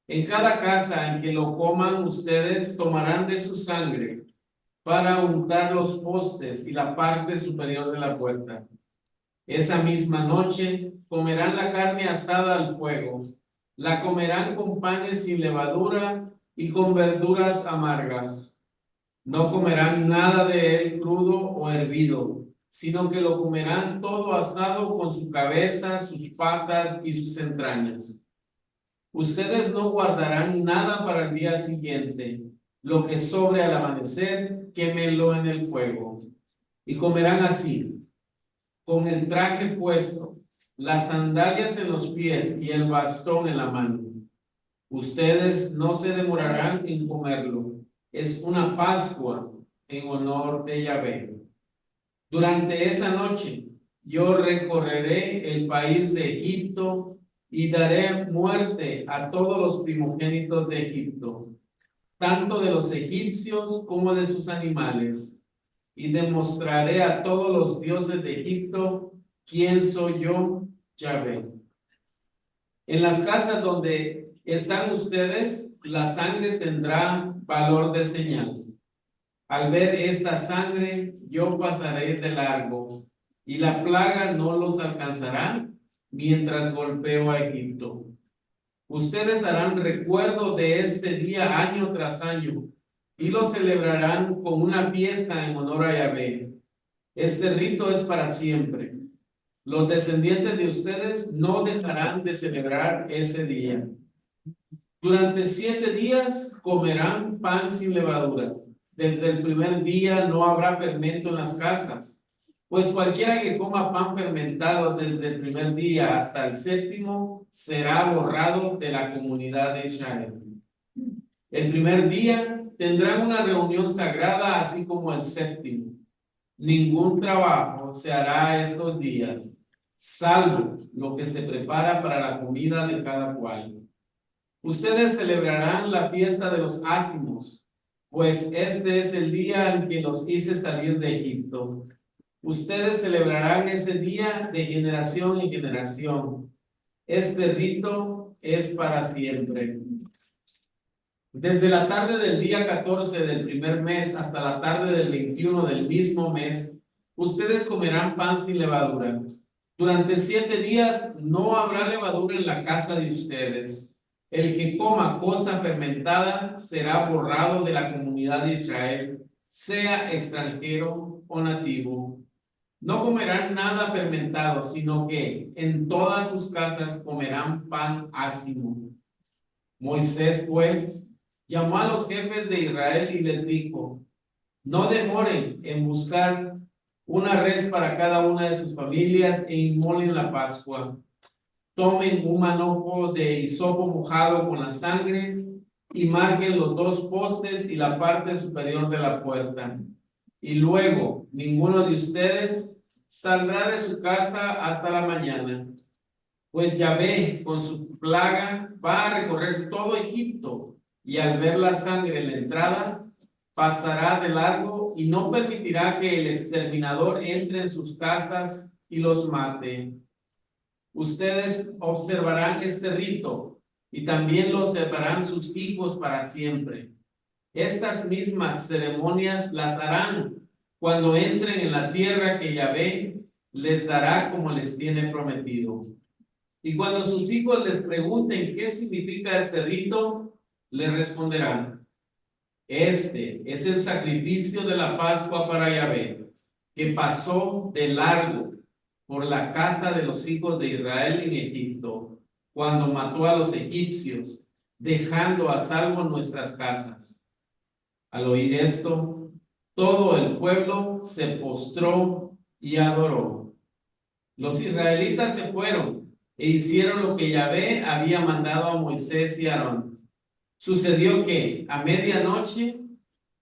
S2: En cada casa en que lo coman, ustedes tomarán de su sangre para untar los postes y la parte superior de la puerta. Esa misma noche comerán la carne asada al fuego. La comerán con panes sin levadura y con verduras amargas. No comerán nada de él crudo o hervido, sino que lo comerán todo asado con su cabeza, sus patas y sus entrañas. Ustedes no guardarán nada para el día siguiente. Lo que sobre al amanecer, quémenlo en el fuego. Y comerán así, con el traje puesto, las sandalias en los pies y el bastón en la mano. Ustedes no se demorarán en comerlo. Es una Pascua en honor de Yahvé. Durante esa noche, yo recorreré el país de Egipto y daré muerte a todos los primogénitos de Egipto, tanto de los egipcios como de sus animales, y demostraré a todos los dioses de Egipto quién soy yo, Yahvé. En las casas donde están ustedes, la sangre tendrá valor de señal. Al ver esta sangre, yo pasaré de largo, y la plaga no los alcanzará mientras golpeo a Egipto. Ustedes harán recuerdo de este día año tras año, y lo celebrarán con una fiesta en honor a Yahvé. Este rito es para siempre. Los descendientes de ustedes no dejarán de celebrar ese día. Durante 7 días comerán pan sin levadura. Desde el primer día no habrá fermento en las casas, pues cualquiera que coma pan fermentado desde el primer día hasta el 7º será borrado de la comunidad de Israel. El primer día tendrán una reunión sagrada, así como el 7º. Ningún trabajo se hará estos días, salvo lo que se prepara para la comida de cada cual. Ustedes celebrarán la fiesta de los ácimos, pues este es el día en que los hice salir de Egipto. Ustedes celebrarán ese día de generación en generación. Este rito es para siempre. Desde la tarde del día 14 del primer mes hasta la tarde del 21 del mismo mes, ustedes comerán pan sin levadura. Durante 7 días no habrá levadura en la casa de ustedes. El que coma cosa fermentada será borrado de la comunidad de Israel, sea extranjero o nativo. No comerán nada fermentado, sino que en todas sus casas comerán pan ácimo. Moisés, pues, llamó a los jefes de Israel y les dijo: no demoren en buscar una res para cada una de sus familias e inmolen la Pascua. Tomen un manojo de hisopo mojado con la sangre y marquen los 2 postes y la parte superior de la puerta. Y luego ninguno de ustedes saldrá de su casa hasta la mañana, pues Yahvé con su plaga va a recorrer todo Egipto, y al ver la sangre en la entrada, pasará de largo y no permitirá que el exterminador entre en sus casas y los mate. Ustedes observarán este rito y también lo observarán sus hijos para siempre. Estas mismas ceremonias las harán cuando entren en la tierra que Yahvé les dará como les tiene prometido. Y cuando sus hijos les pregunten qué significa este rito, les responderán: este es el sacrificio de la Pascua para Yahvé, que pasó de largo por la casa de los hijos de Israel en Egipto, cuando mató a los egipcios, dejando a salvo nuestras casas. Al oír esto, todo el pueblo se postró y adoró. Los israelitas se fueron e hicieron lo que Yahvé había mandado a Moisés y Aarón. Sucedió que a medianoche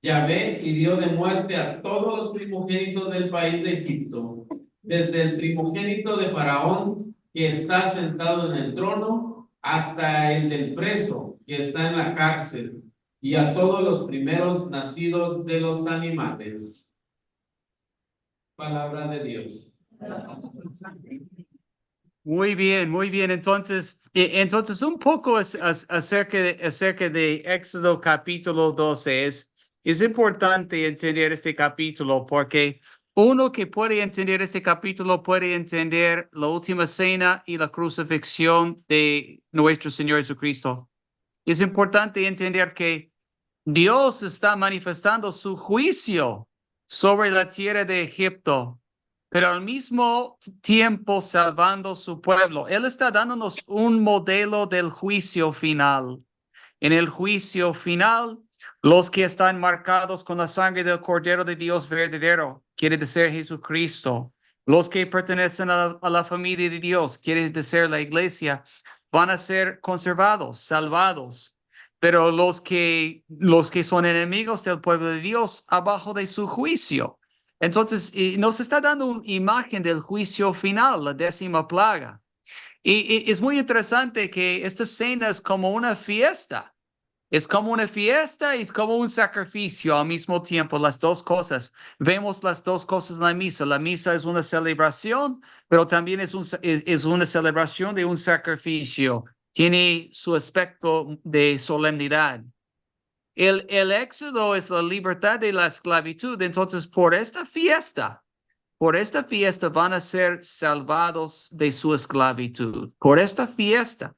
S2: Yahvé hirió de muerte a todos los primogénitos del país de Egipto, desde el primogénito de Faraón, que está sentado en el trono, hasta el del preso, que está en la cárcel, y a todos los primeros nacidos de los animales. Palabra de Dios.
S1: Muy bien, muy bien. Entonces un poco acerca de Éxodo capítulo 12. Es importante entender este capítulo porque uno que puede entender este capítulo puede entender la última cena y la crucifixión de nuestro Señor Jesucristo. Es importante entender que Dios está manifestando su juicio sobre la tierra de Egipto, pero al mismo tiempo salvando su pueblo. Él está dándonos un modelo del juicio final. En el juicio final, los que están marcados con la sangre del Cordero de Dios verdadero, quiere decir Jesucristo. Los que pertenecen a la familia de Dios, quiere decir la iglesia, van a ser conservados, salvados. Pero los que son enemigos del pueblo de Dios, abajo de su juicio. Entonces, nos está dando una imagen del juicio final, la 10ª plaga. Y es muy interesante que esta cena es como una fiesta. Es como una fiesta y es como un sacrificio al mismo tiempo, las dos cosas. Vemos las dos cosas en la misa. La misa es una celebración, pero también es una celebración de un sacrificio. Tiene su aspecto de solemnidad. el éxodo es la libertad de la esclavitud. Entonces, por esta fiesta van a ser salvados de su esclavitud. Por esta fiesta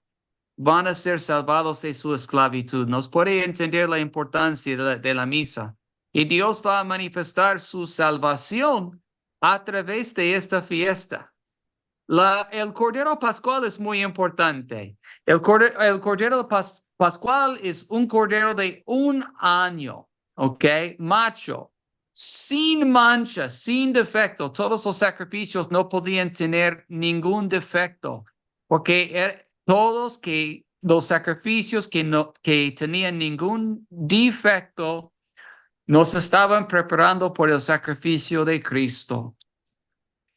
S1: van a ser salvados de su esclavitud. Nos puede entender la importancia de la misa. Y Dios va a manifestar su salvación a través de esta fiesta. El Cordero Pascual es muy importante. El Cordero Pascual es un Cordero de 1 año, ¿ok? Macho, sin mancha, sin defecto. Todos los sacrificios no podían tener ningún defecto, porque todos los sacrificios que tenían ningún defecto nos estaban preparando por el sacrificio de Cristo.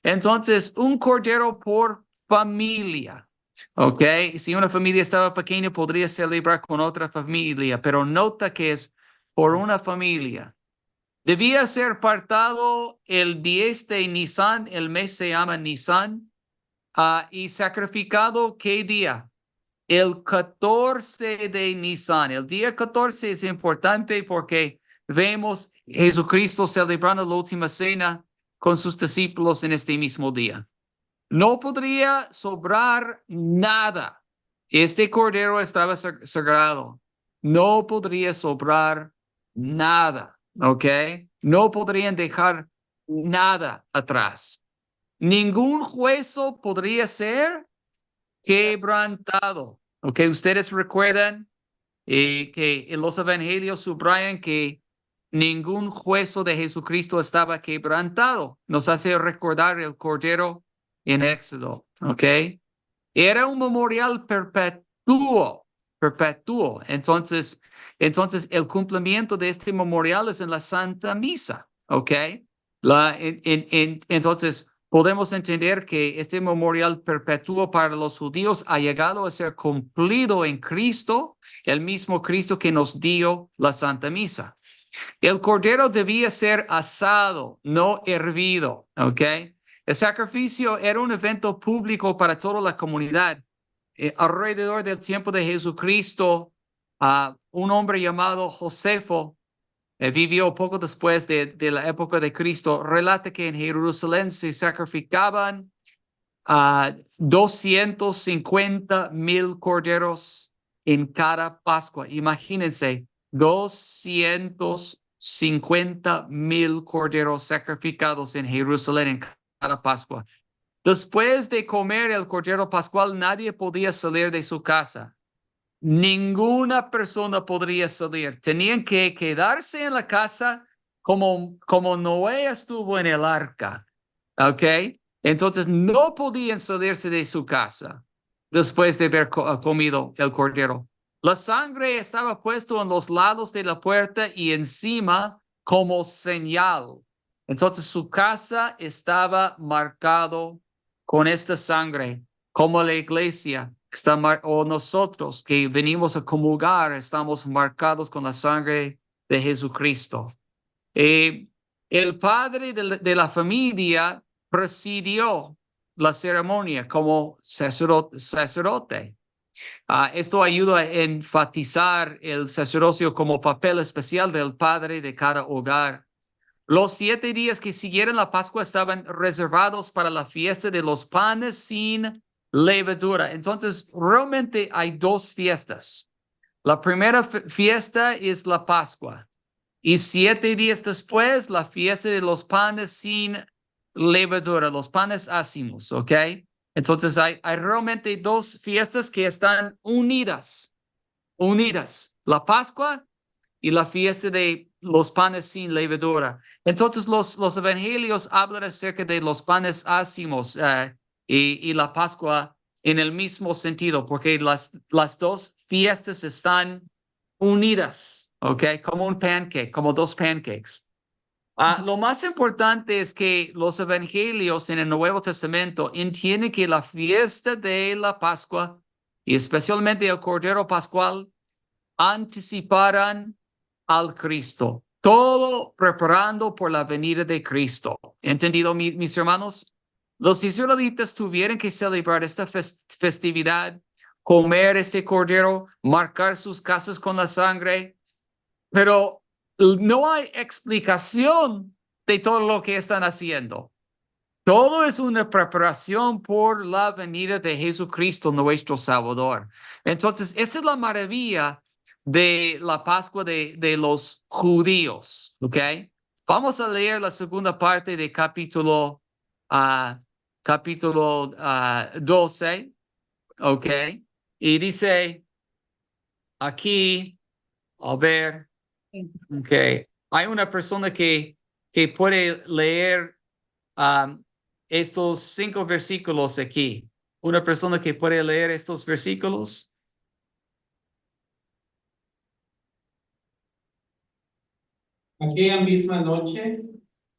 S1: Entonces, un cordero por familia, ¿ok? Si una familia estaba pequeña, podría celebrar con otra familia, pero nota que es por una familia. Debía ser partado el 10 de Nisan, el mes se llama Nisan, y sacrificado, ¿qué día? El 14 de Nisan. El día 14 es importante porque vemos Jesucristo celebrando la última cena con sus discípulos en este mismo día. No podría sobrar nada. Este cordero estaba sagrado. No podría sobrar nada, ¿ok? No podrían dejar nada atrás. Ningún hueso podría ser quebrantado. ¿Ok? Ustedes recuerdan que en los evangelios subrayan que ningún hueso de Jesucristo estaba quebrantado. Nos hace recordar el Cordero en Éxodo, ¿ok? Era un memorial perpetuo. Entonces el cumplimiento de este memorial es en la Santa Misa, ¿ok? Entonces, podemos entender que este memorial perpetuo para los judíos ha llegado a ser cumplido en Cristo, el mismo Cristo que nos dio la Santa Misa. El cordero debía ser asado, no hervido, ¿ok? El sacrificio era un evento público para toda la comunidad. Alrededor del tiempo de Jesucristo, un hombre llamado Josefo vivió poco después de la época de Cristo. Relata que en Jerusalén se sacrificaban 250,000 corderos en cada Pascua. Imagínense, 250,000 corderos sacrificados en Jerusalén en cada Pascua. Después de comer el cordero pascual, nadie podía salir de su casa. Ninguna persona podría salir. Tenían que quedarse en la casa como Noé estuvo en el arca. ¿Ok? Entonces no podían salirse de su casa después de haber comido el cordero. La sangre estaba puesta en los lados de la puerta y encima como señal. Entonces su casa estaba marcado con esta sangre, como la iglesia o nosotros que venimos a comulgar, estamos marcados con la sangre de Jesucristo. El padre de la familia presidió la ceremonia como sacerdote. Esto ayuda a enfatizar el sacerdocio como papel especial del padre de cada hogar. Los 7 días que siguieron la Pascua estaban reservados para la fiesta de los panes sin levadura. Entonces, realmente hay 2 fiestas. La primera fiesta es la Pascua. Y 7 días después, la fiesta de los panes sin levadura, los panes ácimos, ¿ok? Entonces, hay realmente 2 fiestas que están unidas. La Pascua y la fiesta de los panes sin levadura. Entonces, los evangelios hablan acerca de los panes ácimos y la Pascua en el mismo sentido, porque las 2 fiestas están unidas, ¿ok? Como un pancake, como 2 pancakes. Lo más importante es que los evangelios en el Nuevo Testamento entienden que la fiesta de la Pascua y especialmente el Cordero Pascual anticiparan al Cristo, todo preparando por la venida de Cristo. ¿Entendido, mis hermanos? Los israelitas tuvieron que celebrar esta festividad, comer este cordero, marcar sus casas con la sangre, pero no hay explicación de todo lo que están haciendo. Todo es una preparación por la venida de Jesucristo, nuestro Salvador. Entonces, esa es la maravilla de la Pascua de los judíos, ¿ok? Vamos a leer la segunda parte de capítulo 12, ¿ok? Y dice aquí, a ver, ok, hay una persona que puede leer estos 5 versículos aquí. Una persona que puede leer estos versículos.
S2: Aquella misma noche,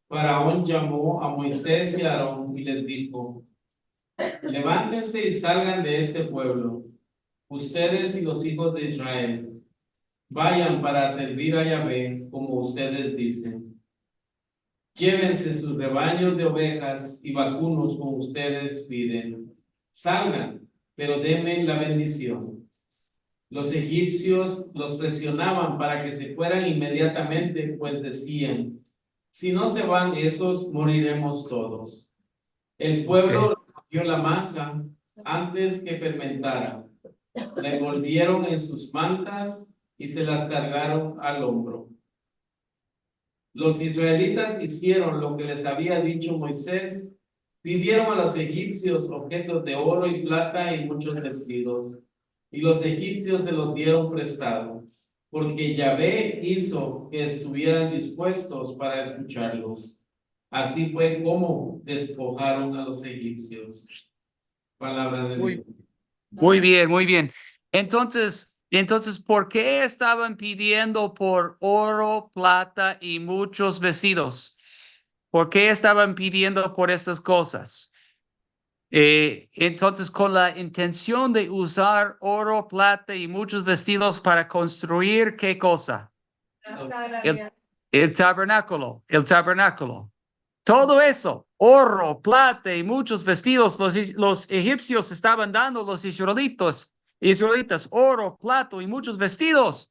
S2: Faraón llamó a Moisés y a Aarón y les dijo: levántense y salgan de este pueblo, ustedes y los hijos de Israel. Vayan para servir a Yahvé, como ustedes dicen. Llévense sus rebaños de ovejas y vacunos como ustedes piden. Salgan, pero denme la bendición. Los egipcios los presionaban para que se fueran inmediatamente, pues decían: si no se van esos, moriremos todos. El pueblo recogió la masa antes que fermentara. La envolvieron en sus mantas y se las cargaron al hombro. Los israelitas hicieron lo que les había dicho Moisés. Pidieron a los egipcios objetos de oro y plata y muchos vestidos, y los egipcios se los dieron prestado, porque Yahvé hizo que estuvieran dispuestos para escucharlos. Así fue como despojaron a los egipcios. Palabra de Dios.
S1: Muy bien, muy bien. Entonces, ¿por qué estaban pidiendo por oro, plata y muchos vestidos? ¿Por qué estaban pidiendo por estas cosas? Entonces, con la intención de usar oro, plata y muchos vestidos para construir, ¿qué cosa? El tabernáculo, el tabernáculo. Todo eso, oro, plata y muchos vestidos, los egipcios estaban dando a los israelitas, oro, plata y muchos vestidos.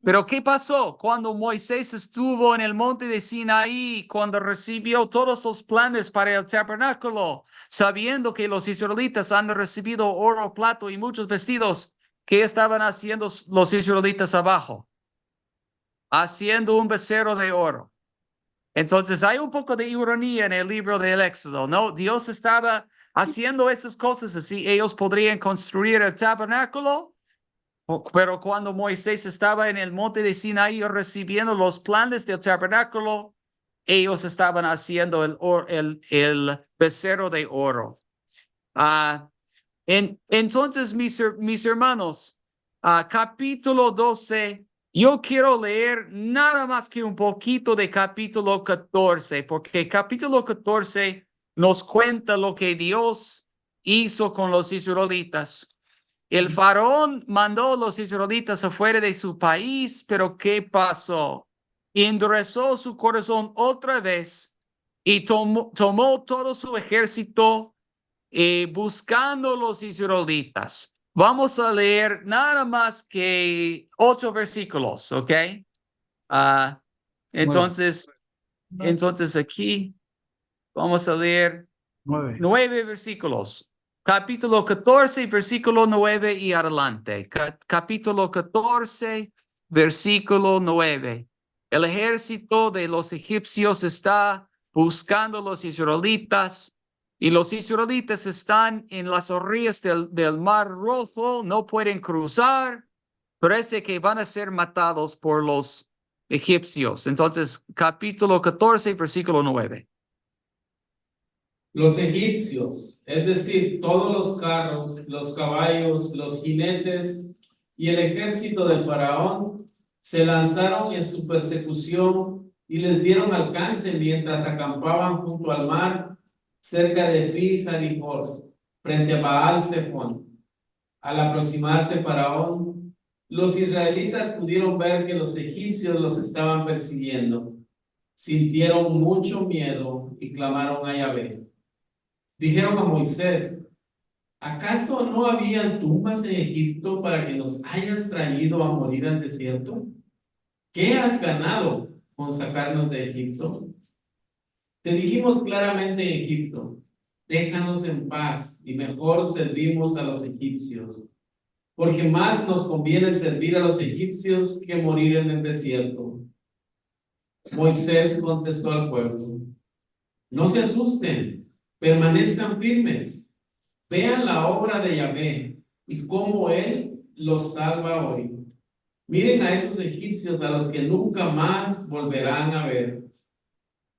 S1: Pero ¿qué pasó cuando Moisés estuvo en el monte de Sinaí, cuando recibió todos los planes para el tabernáculo, sabiendo que los israelitas han recibido oro, plata y muchos vestidos? ¿Qué estaban haciendo los israelitas abajo? Haciendo un becerro de oro. Entonces hay un poco de ironía en el libro del Éxodo, ¿no? Dios estaba haciendo esas cosas así, ellos podrían construir el tabernáculo, pero cuando Moisés estaba en el monte de Sinaí recibiendo los planes del tabernáculo, ellos estaban haciendo el becerro de oro. Entonces, mis hermanos, capítulo 12, yo quiero leer nada más que un poquito de capítulo 14, porque capítulo 14 nos cuenta lo que Dios hizo con los israelitas. El faraón mandó a los israelitas afuera de su país, pero ¿qué pasó? Endureció su corazón otra vez y tomó todo su ejército buscando los israelitas. Vamos a leer nada más que 8 versículos, ¿ok? Ah, entonces, entonces aquí vamos a leer 9 versículos. Capítulo 14, versículo 9 y adelante. Capítulo 14, versículo 9. El ejército de los egipcios está buscando a los israelitas y los israelitas están en las orillas del Mar Rojo, no pueden cruzar. Parece que van a ser matados por los egipcios. Entonces, capítulo 14, versículo 9.
S2: Los egipcios, es decir, todos los carros, los caballos, los jinetes y el ejército del faraón se lanzaron en su persecución y les dieron alcance mientras acampaban junto al mar, cerca de Pi-Hahiroth, frente a Baal-Zephón. Al aproximarse Faraón, los israelitas pudieron ver que los egipcios los estaban persiguiendo. Sintieron mucho miedo y clamaron a Yahvé. Dijeron a Moisés: ¿acaso no habían tumbas en Egipto para que nos hayas traído a morir al desierto? ¿Qué has ganado con sacarnos de Egipto? Te dijimos claramente en Egipto, déjanos en paz y mejor servimos a los egipcios, porque más nos conviene servir a los egipcios que morir en el desierto. Moisés contestó al pueblo, no se asusten, permanezcan firmes, vean la obra de Yahvé y cómo él los salva hoy. Miren a esos egipcios a los que nunca más volverán a ver.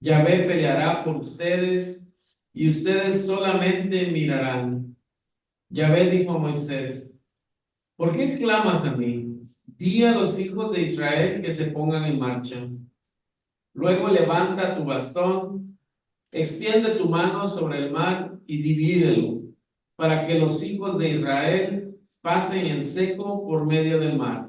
S2: Yahvé peleará por ustedes y ustedes solamente mirarán. Yahvé dijo a Moisés, ¿por qué clamas a mí? Di a los hijos de Israel que se pongan en marcha. Luego levanta tu bastón, extiende tu mano sobre el mar y divídelo, para que los hijos de Israel pasen en seco por medio del mar.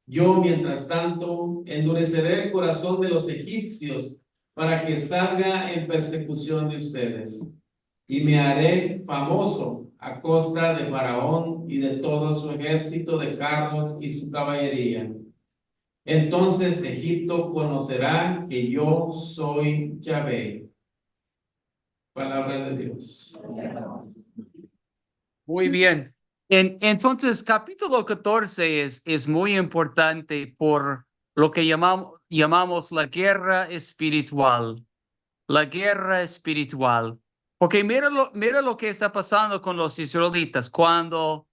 S2: Yo, mientras tanto, endureceré el corazón de los egipcios para que salga en persecución de ustedes, y me haré famoso a costa de Faraón y de todo su ejército de carros y su caballería. Entonces Egipto conocerá que yo soy Yahvé. Palabra de Dios.
S1: Muy bien. Entonces, capítulo 14 es muy importante por lo que llamamos la guerra espiritual. La guerra espiritual. Porque mira lo que está pasando con los israelitas. Cuando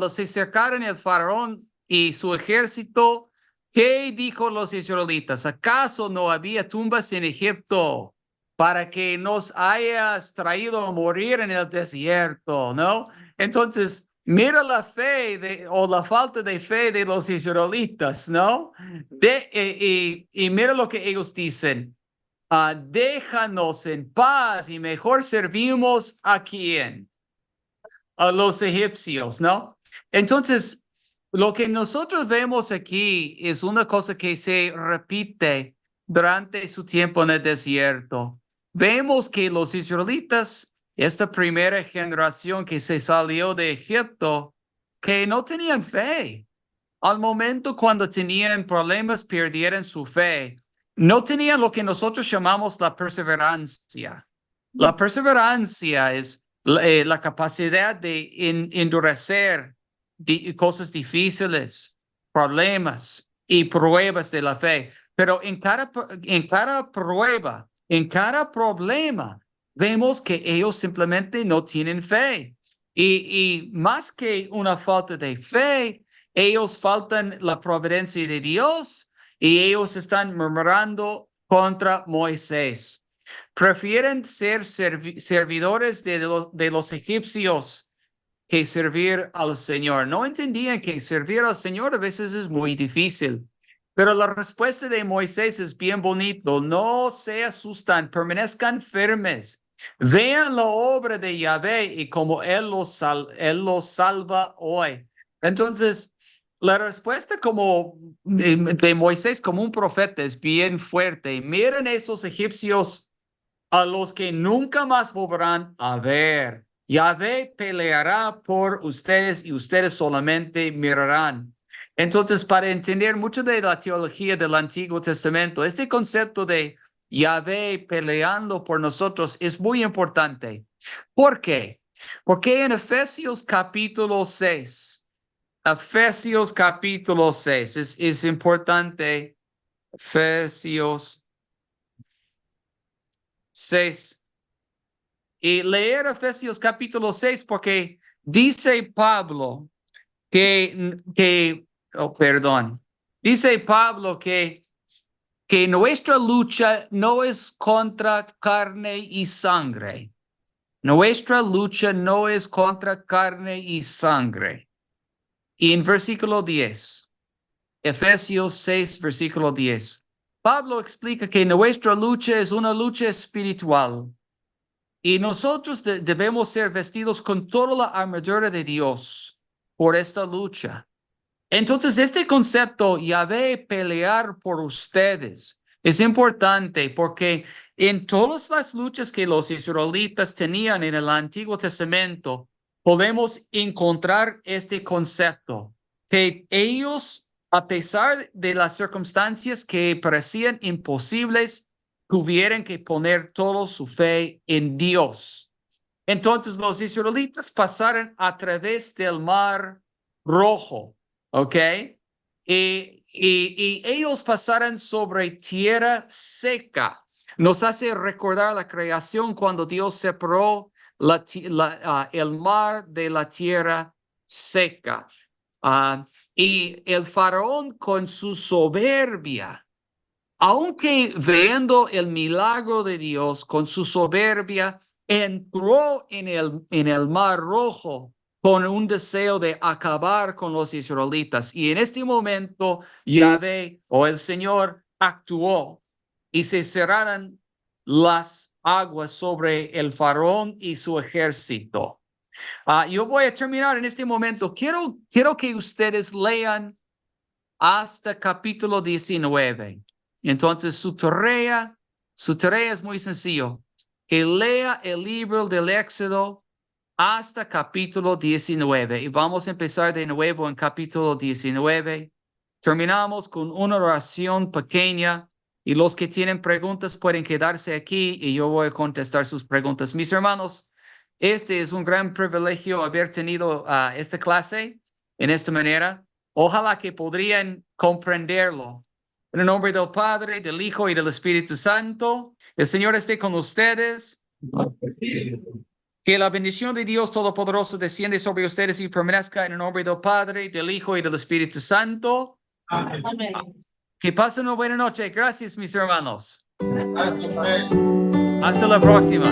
S1: se acercaron el faraón y su ejército, ¿qué dijo los israelitas? ¿Acaso no había tumbas en Egipto para que nos hayas traído a morir en el desierto? ¿No? Entonces, mira la fe o la falta de fe de los israelitas, ¿no? Y mira lo que ellos dicen. Déjanos en paz y mejor servimos a quién, a los egipcios, ¿no? Entonces, lo que nosotros vemos aquí es una cosa que se repite durante su tiempo en el desierto. Vemos que los israelitas, esta primera generación que se salió de Egipto, que no tenían fe. Al momento cuando tenían problemas, perdieron su fe. No tenían lo que nosotros llamamos la perseverancia. La perseverancia es la capacidad de endurecer cosas difíciles, problemas y pruebas de la fe. Pero en cada prueba, en cada problema, vemos que ellos simplemente no tienen fe. Y más que una falta de fe, ellos faltan la providencia de Dios y ellos están murmurando contra Moisés. Prefieren ser servidores de los egipcios que servir al Señor. No entendían que servir al Señor a veces es muy difícil. Pero la respuesta de Moisés es bien bonito. No se asustan, permanezcan firmes. Vean la obra de Yahvé y como Él los salva hoy. Entonces, la respuesta como de Moisés como un profeta es bien fuerte. Miren esos egipcios a los que nunca más volverán a ver. Yahvé peleará por ustedes y ustedes solamente mirarán. Entonces, para entender mucho de la teología del Antiguo Testamento, este concepto de Yahvé peleando por nosotros es muy importante. ¿Por qué? Porque en Efesios capítulo 6, es importante. Efesios 6. Y leer Efesios capítulo 6 porque dice Pablo dice Pablo que nuestra lucha no es contra carne y sangre. Nuestra lucha no es contra carne y sangre. Y en versículo 10, Efesios 6, versículo 10, Pablo explica que nuestra lucha es una lucha espiritual. Y nosotros debemos ser vestidos con toda la armadura de Dios por esta lucha. Entonces, este concepto, Yahvé pelear por ustedes, es importante porque en todas las luchas que los israelitas tenían en el Antiguo Testamento, podemos encontrar este concepto, que ellos a pesar de las circunstancias que parecían imposibles, tuvieron que poner toda su fe en Dios. Entonces los israelitas pasaron a través del Mar Rojo, ¿ok? Y ellos pasaron sobre tierra seca. Nos hace recordar la creación cuando Dios separó el mar de la tierra seca. Y el faraón con su soberbia, aunque viendo el milagro de Dios con su soberbia, entró en el Mar Rojo con un deseo de acabar con los israelitas. Y en este momento, Yahvé o el Señor actuó y se cerraron las aguas sobre el faraón y su ejército. Yo voy a terminar en este momento. Quiero que ustedes lean hasta capítulo 19. Entonces, su tarea es muy sencillo. Que lea el libro del Éxodo hasta capítulo 19. Y vamos a empezar de nuevo en capítulo 19. Terminamos con una oración pequeña. Y los que tienen preguntas pueden quedarse aquí y yo voy a contestar sus preguntas. Mis hermanos, este es un gran privilegio haber tenido esta clase en esta manera. Ojalá que podrían comprenderlo. En el nombre del Padre, del Hijo y del Espíritu Santo, el Señor esté con ustedes. Que la bendición de Dios Todopoderoso desciende sobre ustedes y permanezca en el nombre del Padre, del Hijo y del Espíritu Santo.
S2: Amén.
S1: Que pasen una buena noche. Gracias, mis hermanos. Hasta la próxima.